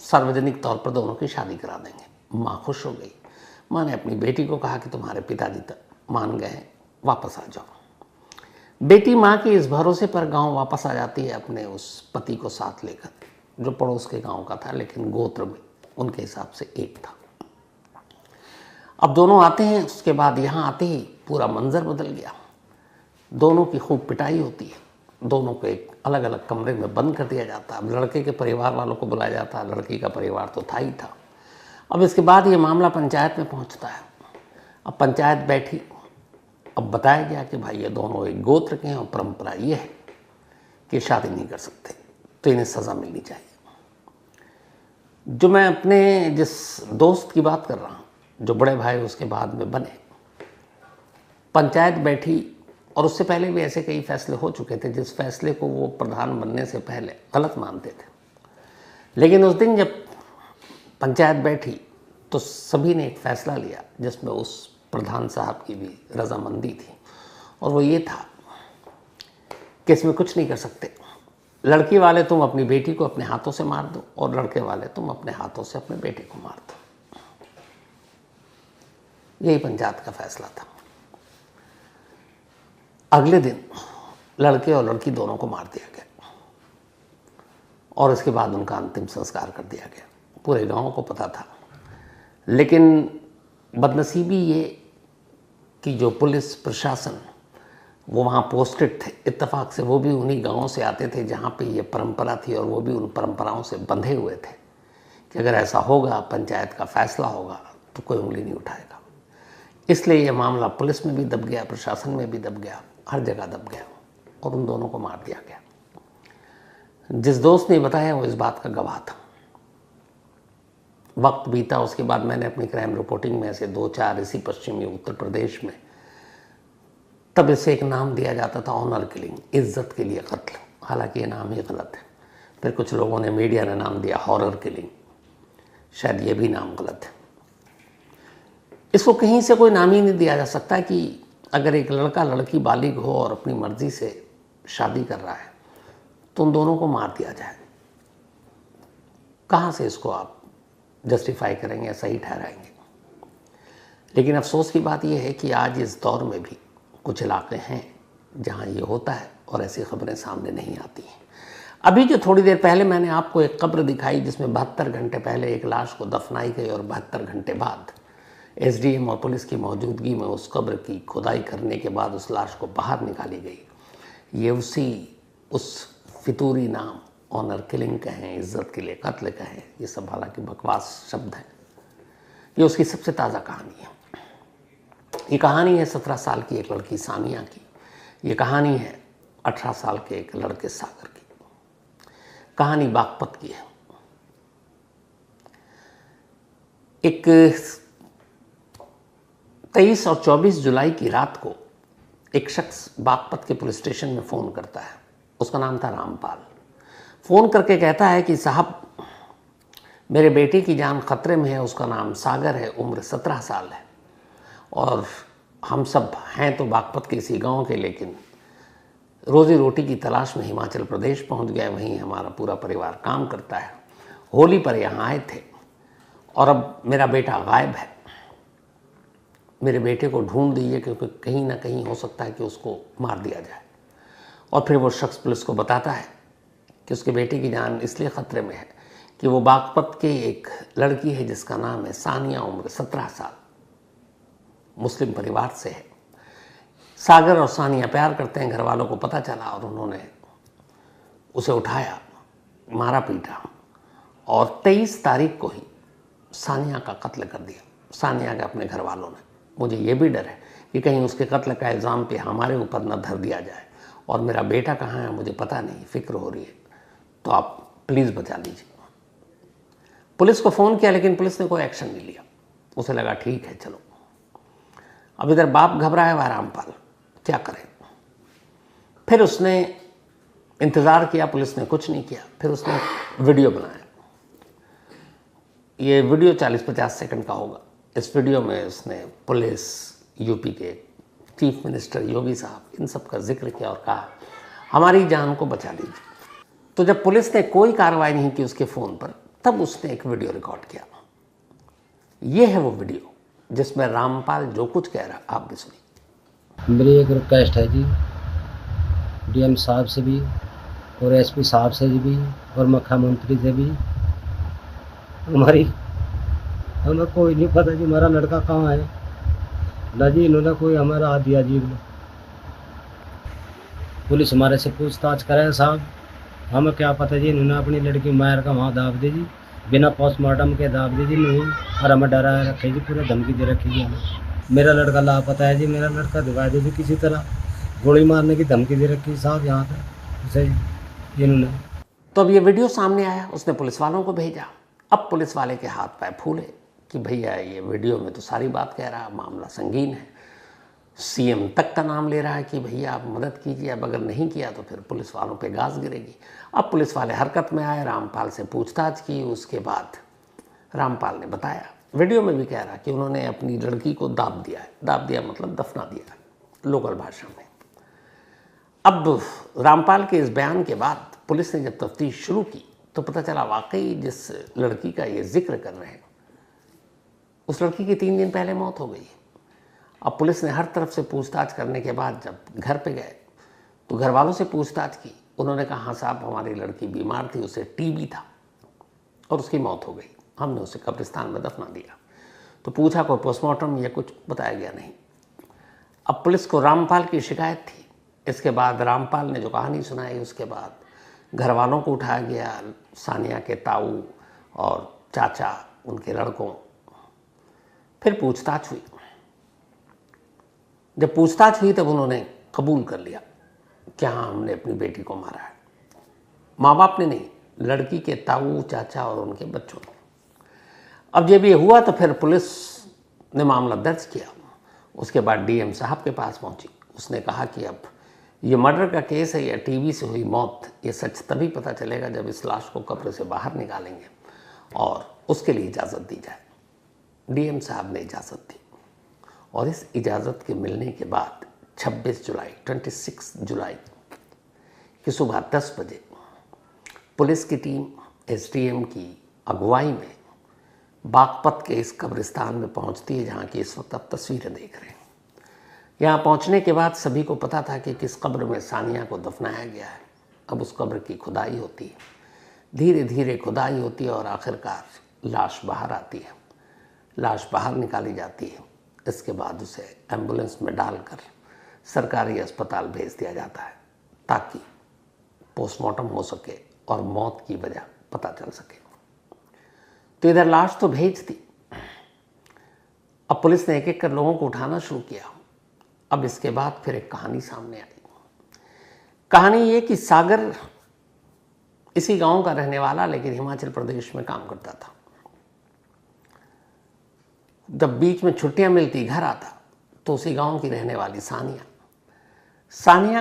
सार्वजनिक तौर पर दोनों की शादी करा देंगे। माँ खुश हो गई। माँ ने अपनी बेटी को कहा कि तुम्हारे पिताजी तक मान गए हैं, वापस आ जाओ। बेटी माँ के इस भरोसे पर गांव वापस आ जाती है अपने उस पति को साथ लेकर, जो पड़ोस के गांव का था लेकिन गोत्र में उनके हिसाब से एक था। अब दोनों आते हैं। उसके बाद यहाँ आते ही पूरा मंजर बदल गया। दोनों की खूब पिटाई होती है, दोनों को एक अलग अलग कमरे में बंद कर दिया जाता है। अब लड़के के परिवार वालों को बुलाया जाता है, लड़की का परिवार तो था ही था। अब इसके बाद ये मामला पंचायत में पहुंचता है। अब पंचायत बैठी, अब बताया गया कि भाई ये दोनों एक गोत्र के हैं और परंपरा ये है कि शादी नहीं कर सकते, तो इन्हें सज़ा मिलनी चाहिए। जो मैं अपने जिस दोस्त की बात कर रहा हूँ, जो बड़े भाई उसके बाद में बने, पंचायत बैठी और उससे पहले भी ऐसे कई फैसले हो चुके थे जिस फैसले को वो प्रधान बनने से पहले गलत मानते थे। लेकिन उस दिन जब पंचायत बैठी तो सभी ने एक फ़ैसला लिया जिसमें उस प्रधान साहब की भी रजामंदी थी, और वो ये था कि इसमें कुछ नहीं कर सकते। लड़की वाले तुम अपनी बेटी को अपने हाथों से मार दो और लड़के वाले तुम अपने हाथों से अपने बेटे को मार दो। यही पंचायत का फैसला था। अगले दिन लड़के और लड़की दोनों को मार दिया गया और इसके बाद उनका अंतिम संस्कार कर दिया गया। पूरे गांव को पता था, लेकिन बदनसीबी ये कि जो पुलिस प्रशासन वो वहाँ पोस्टेड थे, इत्तेफाक से वो भी उन्हीं गांवों से आते थे जहाँ पे ये परंपरा थी और वो भी उन परंपराओं से बंधे हुए थे कि अगर ऐसा होगा, पंचायत का फैसला होगा तो कोई उंगली नहीं उठाएगा। इसलिए ये मामला पुलिस में भी दब गया, प्रशासन में भी दब गया, हर जगह दब गया और उन दोनों को मार दिया गया। जिस दोस्त ने बताया वो इस बात का गवाह था। वक्त बीता, उसके बाद मैंने अपनी क्राइम रिपोर्टिंग में ऐसे 2-4 इसी पश्चिमी उत्तर प्रदेश में, तब इसे एक नाम दिया जाता था ऑनर किलिंग, इज्जत के लिए कत्ल। हालांकि ये नाम ही गलत है। फिर कुछ लोगों ने, मीडिया ने नाम दिया हॉरर किलिंग, शायद ये भी नाम गलत है। इसको कहीं से कोई नाम ही नहीं दिया जा सकता कि अगर एक लड़का लड़की बालिग हो और अपनी मर्जी से शादी कर रहा है तो उन दोनों को मार दिया जाए, कहाँ से इसको आप जस्टिफाई करेंगे या सही ठहराएंगे? लेकिन अफसोस की बात यह है कि आज इस दौर में भी कुछ इलाके हैं जहाँ ये होता है और ऐसी खबरें सामने नहीं आती हैं। अभी जो थोड़ी देर पहले मैंने आपको एक कब्र दिखाई जिसमें 72 घंटे पहले एक लाश को दफनाई गई और 72 घंटे बाद एसडीएम और पुलिस की मौजूदगी में उस कब्र की खुदाई करने के बाद उस लाश को बाहर निकाली गई, ये उस फितूरी नाम ऑनर किलिंग कहें, इज्जत के लिए कत्ल कहें, ये सब हालांकि बकवास शब्द हैं, ये उसकी सबसे ताज़ा कहानी है। ये कहानी है 17 साल की एक लड़की सानिया की, ये कहानी है 18 साल के एक लड़के सागर की, कहानी बागपत की है। एक 23 और 24 जुलाई की रात को एक शख्स बागपत के पुलिस स्टेशन में फ़ोन करता है, उसका नाम था रामपाल। फ़ोन करके कहता है कि साहब मेरे बेटे की जान ख़तरे में है, उसका नाम सागर है, उम्र 17 साल है और हम सब हैं तो बागपत के इसी गांव के, लेकिन रोज़ी रोटी की तलाश में हिमाचल प्रदेश पहुंच गए, वहीं हमारा पूरा परिवार काम करता है। होली पर यहाँ आए थे और अब मेरा बेटा गायब है, मेरे बेटे को ढूंढ दीजिए क्योंकि कहीं ना कहीं हो सकता है कि उसको मार दिया जाए। और फिर वो शख्स पुलिस को बताता है कि उसके बेटे की जान इसलिए ख़तरे में है कि वो बागपत के एक लड़की है जिसका नाम है सानिया, उम्र 17 साल, मुस्लिम परिवार से है। सागर और सानिया प्यार करते हैं, घर वालों को पता चला और उन्होंने उसे उठाया, मारा पीटा और 23 तारीख को ही सानिया का कत्ल कर दिया, सानिया के अपने घर वालों ने। मुझे ये भी डर है कि कहीं उसके कत्ल का इल्ज़ाम पे हमारे ऊपर न धर दिया जाए और मेरा बेटा कहाँ है मुझे पता नहीं, फ़िक्र हो रही है, तो आप प्लीज़ बचा लीजिए। पुलिस को फ़ोन किया लेकिन पुलिस ने कोई एक्शन नहीं लिया। उसे लगा ठीक है चलो। अब इधर बाप घबराया हुआ रामपाल, क्या करे। फिर उसने इंतज़ार किया, पुलिस ने कुछ नहीं किया। फिर उसने वीडियो बनाया, ये वीडियो 40-50 सेकंड का होगा। इस वीडियो में उसने पुलिस, यूपी के चीफ मिनिस्टर योगी साहब, इन सब का जिक्र किया और कहा हमारी जान को बचा लीजिए। तो जब पुलिस ने कोई कार्रवाई नहीं की उसके फ़ोन पर, तब उसने एक वीडियो रिकॉर्ड किया। ये है वो वीडियो जिसमें रामपाल जो कुछ कह रहा, आप भी सुनिए। मेरी एक रिक्वेस्ट है जी, डीएम साहब से भी और एसपी साहब से भी और मुख्यमंत्री से भी, हमें कोई नहीं पता जी हमारा लड़का कहाँ है ना जी। इन्होंने कोई हमारा हाथ दिया जी, पुलिस हमारे से पूछताछ करे साहब, हमें क्या पता जी। इन्होंने अपनी लड़की मायर का वहाँ दाब दे जी, बिना पोस्टमार्टम के दाब दे जी नहीं, और हमें डरा रखे जी, पूरे धमकी दे रखी जी हमें। मेरा लड़का लापता है जी, मेरा लड़का दिखा दे जी, किसी तरह गोली मारने की धमकी दे रखी साहब यहाँ पर उसे इन्होंने। तो अब ये वीडियो सामने आया, उसने पुलिस वालों को भेजा। अब पुलिस वाले के हाथ पैर फूले कि भैया ये वीडियो में तो सारी बात कह रहा है, मामला संगीन है, सीएम तक का नाम ले रहा है कि भैया आप मदद कीजिए, अब अगर नहीं किया तो फिर पुलिस वालों पे गाज गिरेगी। अब पुलिस वाले हरकत में आए, रामपाल से पूछताछ की। उसके बाद रामपाल ने बताया, वीडियो में भी कह रहा कि उन्होंने अपनी लड़की को दाब दिया है। दाब दिया मतलब दफना दिया, लोकल भाषा में। अब रामपाल के इस बयान के बाद पुलिस ने जब तफ्तीश शुरू की तो पता चला वाकई जिस लड़की का ये जिक्र कर रहे हैं उस लड़की की 3 दिन पहले मौत हो गई। अब पुलिस ने हर तरफ से पूछताछ करने के बाद जब घर पे गए तो घर वालों से पूछताछ की। उन्होंने कहा हाँ साहब हमारी लड़की बीमार थी, उसे टीबी था और उसकी मौत हो गई, हमने उसे कब्रिस्तान में दफना दिया। तो पूछा कोई पोस्टमार्टम या कुछ, बताया गया नहीं। अब पुलिस को रामपाल की शिकायत थी। इसके बाद रामपाल ने जो कहानी सुनाई उसके बाद घर वालों को उठाया गया, सानिया के ताऊ और चाचा, उनके लड़कों। फिर पूछताछ हुई। जब पूछताछ हुई तब उन्होंने कबूल कर लिया कि हाँ हमने अपनी बेटी को मारा है। माँ बाप ने नहीं, लड़की के ताऊ, चाचा और उनके बच्चों ने। अब जब ये हुआ तो फिर पुलिस ने मामला दर्ज किया। उसके बाद डीएम साहब के पास पहुंची। उसने कहा कि अब ये मर्डर का केस है या टीबी से हुई मौत, ये सच तभी पता चलेगा जब इस लाश को कब्र से बाहर निकालेंगे और उसके लिए इजाज़त दी जाए। डीएम साहब ने इजाज़त दी और इस इजाज़त के मिलने के बाद 26 जुलाई की सुबह 10 बजे पुलिस की टीम एसडीएम की अगुवाई में बागपत के इस कब्रिस्तान में पहुंचती है, जहां की इस वक्त आप तस्वीरें देख रहे हैं। यहाँ पहुंचने के बाद सभी को पता था कि किस कब्र में सानिया को दफनाया गया है। अब उस कब्र की खुदाई होती है, धीरे धीरे खुदाई होती है और आखिरकार लाश बाहर आती है। लाश बाहर निकाली जाती है। इसके बाद उसे एम्बुलेंस में डालकर सरकारी अस्पताल भेज दिया जाता है ताकि पोस्टमार्टम हो सके और मौत की वजह पता चल सके। तो इधर लाश तो भेज दी, अब पुलिस ने एक एक कर लोगों को उठाना शुरू किया। अब इसके बाद फिर एक कहानी सामने आई। कहानी ये कि सागर इसी गांव का रहने वाला लेकिन हिमाचल प्रदेश में काम करता था। जब बीच में छुट्टियां मिलती घर आता तो उसी गांव की रहने वाली सानिया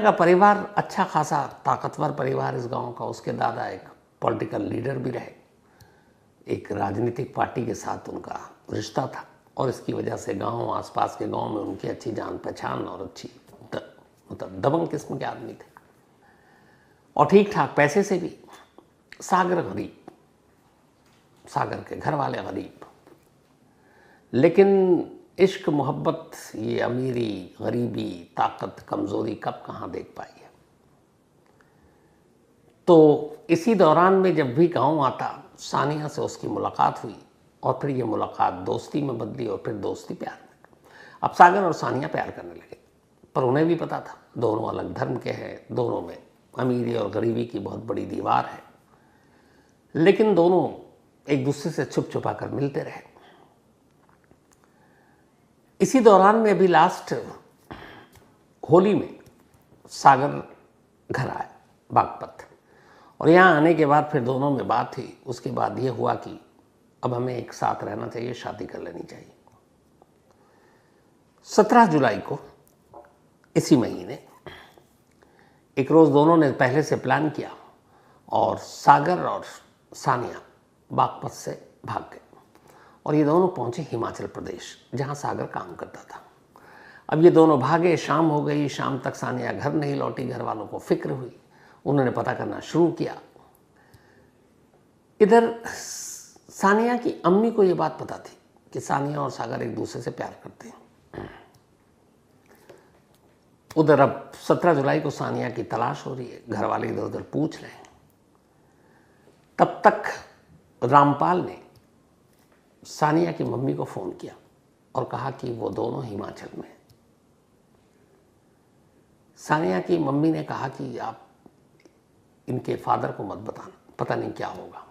का परिवार अच्छा खासा ताकतवर परिवार इस गांव का। उसके दादा एक पॉलिटिकल लीडर भी रहे, एक राजनीतिक पार्टी के साथ उनका रिश्ता था और इसकी वजह से गांव आसपास के गांव में उनकी अच्छी जान पहचान और अच्छी मतलब दबंग किस्म के आदमी थे और ठीक ठाक पैसे से भी। सागर गरीब, सागर के घर वाले गरीब, लेकिन इश्क मोहब्बत, ये अमीरी गरीबी ताकत कमज़ोरी कब कहाँ देख पाई है। तो इसी दौरान में जब भी गांव आता सानिया से उसकी मुलाकात हुई और फिर ये मुलाकात दोस्ती में बदली और फिर दोस्ती प्यार में। अब सागर और सानिया प्यार करने लगे, पर उन्हें भी पता था दोनों अलग धर्म के हैं, दोनों में अमीरी और गरीबी की बहुत बड़ी दीवार है, लेकिन दोनों एक दूसरे से छुप छुपा कर मिलते रहे। इसी दौरान में अभी लास्ट होली में सागर घर आया बागपत और यहाँ आने के बाद फिर दोनों में बात हुई। उसके बाद ये हुआ कि अब हमें एक साथ रहना चाहिए, शादी कर लेनी चाहिए। 17 जुलाई को इसी महीने एक रोज़ दोनों ने पहले से प्लान किया और सागर और सानिया बागपत से भाग गए और ये दोनों पहुंचे हिमाचल प्रदेश, जहां सागर काम करता था। अब ये दोनों भागे, शाम हो गई, शाम तक सानिया घर नहीं लौटी। घर वालों को फिक्र हुई, उन्होंने पता करना शुरू किया। इधर सानिया की अम्मी को ये बात पता थी कि सानिया और सागर एक दूसरे से प्यार करते हैं। उधर अब 17 जुलाई को सानिया की तलाश हो रही है, घर वाले इधर उधर पूछ रहे हैं। तब तक रामपाल ने सानिया की मम्मी को फ़ोन किया और कहा कि वो दोनों हिमाचल में हैं। सानिया की मम्मी ने कहा कि आप इनके फादर को मत बताना, पता नहीं क्या होगा।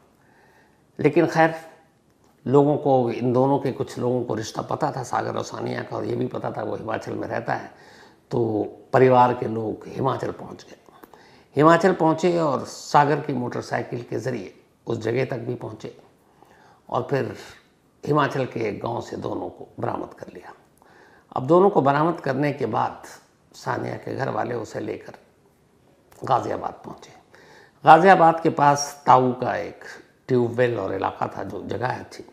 लेकिन खैर लोगों को, इन दोनों के कुछ लोगों को रिश्ता पता था सागर और सानिया का, और ये भी पता था वो हिमाचल में रहता है। तो परिवार के लोग हिमाचल पहुंच गए। हिमाचल पहुंचे और सागर की मोटरसाइकिल के ज़रिए उस जगह तक भी पहुंचे और फिर हिमाचल के एक गांव से दोनों को बरामद कर लिया। अब दोनों को बरामद करने के बाद सानिया के घर वाले उसे लेकर गाज़ियाबाद पहुंचे। गाज़ियाबाद के पास ताऊ का एक ट्यूबवेल और इलाका था, जो जगह है अच्छी।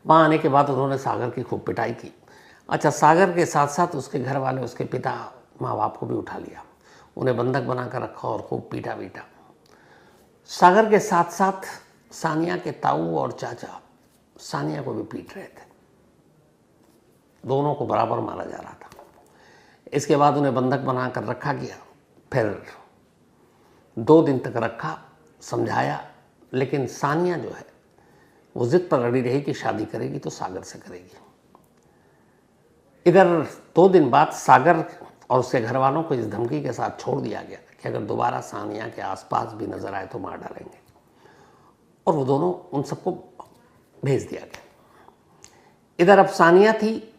वहाँ आने के बाद उन्होंने सागर की खूब पिटाई की। अच्छा, सागर के साथ साथ उसके घर वाले, उसके पिता माँ बाप को भी उठा लिया, उन्हें बंधक बना कर रखा और खूब पीटा। सागर के साथ साथ सानिया के ताऊ और चाचा सानिया को भी पीट रहे थे। दोनों को बराबर मारा जा रहा था। इसके बाद उन्हें बंधक बनाकर रखा गया। फिर 2 दिन तक रखा, समझाया, लेकिन सानिया जो है वो जिद पर अड़ी रही कि शादी करेगी तो सागर से करेगी। इधर 2 दिन बाद सागर और उसके घर वालों को इस धमकी के साथ छोड़ दिया गया कि अगर दोबारा सानिया के आसपास भी नजर आए तो मार डालेंगे, और वो दोनों, उन सबको भेज दिया गया। इधर अब सानिया थी,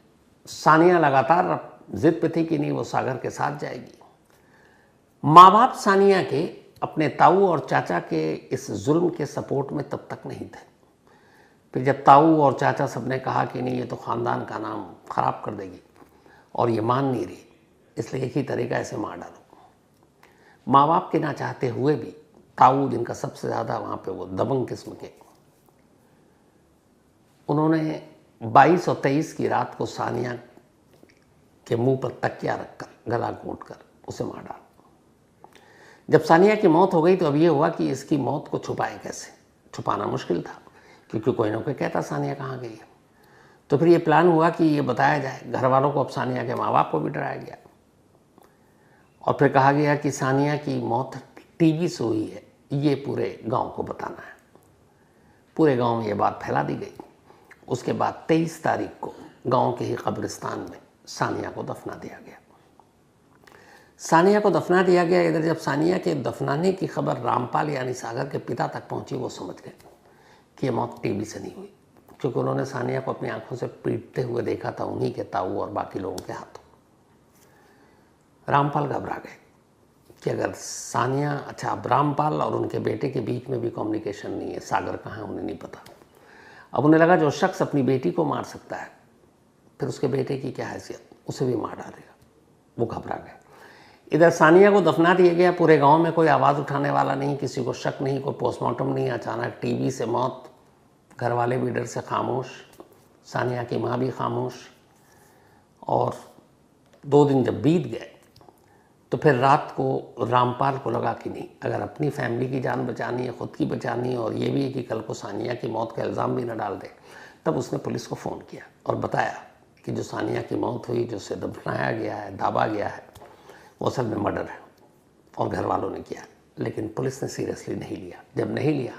सानिया लगातार जिद पे थी कि नहीं वो सागर के साथ जाएगी। माँ बाप सानिया के अपने ताऊ और चाचा के इस जुल्म के सपोर्ट में तब तक नहीं थे। फिर जब ताऊ और चाचा सबने कहा कि नहीं ये तो ख़ानदान का नाम ख़राब कर देगी और ये मान नहीं रही, इसलिए एक ही तरीका ऐसे मार डालो। माँ बाप के ना चाहते हुए भी ताऊ, जिनका सबसे ज़्यादा वहाँ पे वो दबंग किस्म के, उन्होंने 22 और 23 की रात को सानिया कि मुंह पर तकिया रखकर गला घोंटकर उसे मार डाला। जब सानिया की मौत हो गई तो अब ये हुआ कि इसकी मौत को छुपाए कैसे। छुपाना मुश्किल था क्योंकि कोई ना कोई कहता सानिया कहाँ गई है। तो फिर ये प्लान हुआ कि ये बताया जाए। घर वालों को, अब सानिया के माँ बाप को भी डराया गया और फिर कहा गया कि सानिया की मौत टीबी से हुई है, ये पूरे गांव को बताना है। पूरे गांव में ये बात फैला दी गई। उसके बाद 23 तारीख को गांव के ही कब्रिस्तान में सानिया को दफना दिया गया। सानिया को दफना दिया गया। इधर जब सानिया के दफनाने की खबर रामपाल यानी सागर के पिता तक पहुंची, वो समझ गए कि ये मौत टीबी से नहीं हुई, क्योंकि उन्होंने सानिया को अपनी आंखों से पीटते हुए देखा था उन्हीं के ताऊ और बाकी लोगों के हाथों। रामपाल घबरा गए कि अगर सानिया, अच्छा अब रामपाल और उनके बेटे के बीच में भी कम्युनिकेशन नहीं है, सागर कहाँ है उन्हें नहीं पता। अब उन्हें लगा जो शख्स अपनी बेटी को मार सकता है फिर उसके बेटे की क्या हैसियत, उसे भी मार डालेगा। वो घबरा गए। इधर सानिया को दफना दिया गया। पूरे गांव में कोई आवाज़ उठाने वाला नहीं, किसी को शक नहीं, कोई पोस्टमार्टम नहीं। अचानक टीबी से मौत, घर वाले भी डर से खामोश, सानिया की माँ भी खामोश। और 2 दिन जब बीत गए तो फिर रात को रामपाल को लगा कि नहीं, अगर अपनी फैमिली की जान बचानी है, ख़ुद की बचानी है, और ये भी है कि कल को सानिया की मौत का इल्ज़ाम भी न डाल दे, तब उसने पुलिस को फ़ोन किया और बताया कि जो सानिया की मौत हुई, जो उसे दफनाया गया है, दाबा गया है, वो असल में मर्डर है और घर वालों ने किया। लेकिन पुलिस ने सीरियसली नहीं लिया। जब नहीं लिया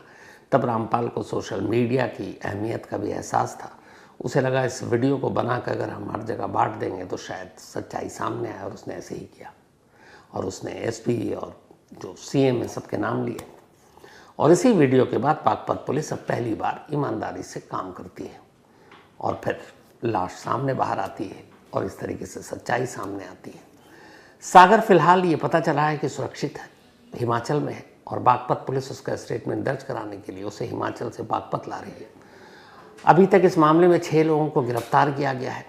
तब रामपाल को सोशल मीडिया की अहमियत का भी एहसास था। उसे लगा इस वीडियो को बना कर अगर हम हर जगह बांट देंगे तो शायद सच्चाई सामने आए, और उसने ऐसे ही किया। और उसने एसपी और जो सीएम है सबके नाम लिए। और इसी वीडियो के बाद पाकपत पुलिस अब पहली बार ईमानदारी से काम करती है और फिर लाश सामने बाहर आती है और इस तरीके से सच्चाई सामने आती है। सागर फिलहाल ये पता चला है कि सुरक्षित है, हिमाचल में है, और बागपत पुलिस उसका स्टेटमेंट दर्ज कराने के लिए उसे हिमाचल से बागपत ला रही है। अभी तक इस मामले में 6 लोगों को गिरफ्तार किया गया है।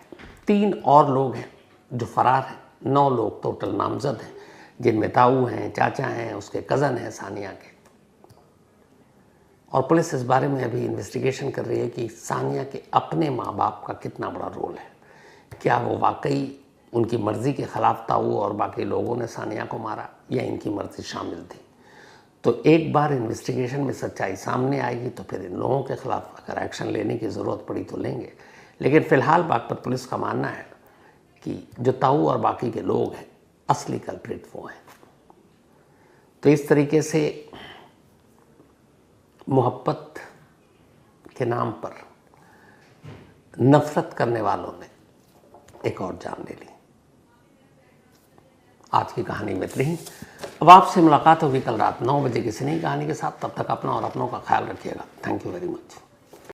3 और लोग हैं जो फरार हैं। 9 लोग टोटल नामजद हैं, जिनमें ताऊ हैं, चाचा हैं, उसके कज़न हैं सानिया के। और पुलिस इस बारे में अभी इन्वेस्टिगेशन कर रही है कि सानिया के अपने माँ बाप का कितना बड़ा रोल है। क्या वो वाकई उनकी मर्ज़ी के ख़िलाफ़ ताऊ और बाकी लोगों ने सानिया को मारा, या इनकी मर्ज़ी शामिल थी। तो एक बार इन्वेस्टिगेशन में सच्चाई सामने आएगी तो फिर इन लोगों के ख़िलाफ़ अगर एक्शन लेने की ज़रूरत पड़ी तो लेंगे। लेकिन फ़िलहाल बागपत पुलिस का मानना है कि जो ताऊ और बाकी के लोग हैं, असली कल्प्रिट वो हैं। तो इस तरीके से मोहब्बत के नाम पर नफ़रत करने वालों ने एक और जान ले ली। आज की कहानी में इतनी ही। अब आपसे मुलाकात होगी कल रात 9 बजे किसी नई कहानी के साथ। तब तक अपना और अपनों का ख्याल रखिएगा। Thank you very much.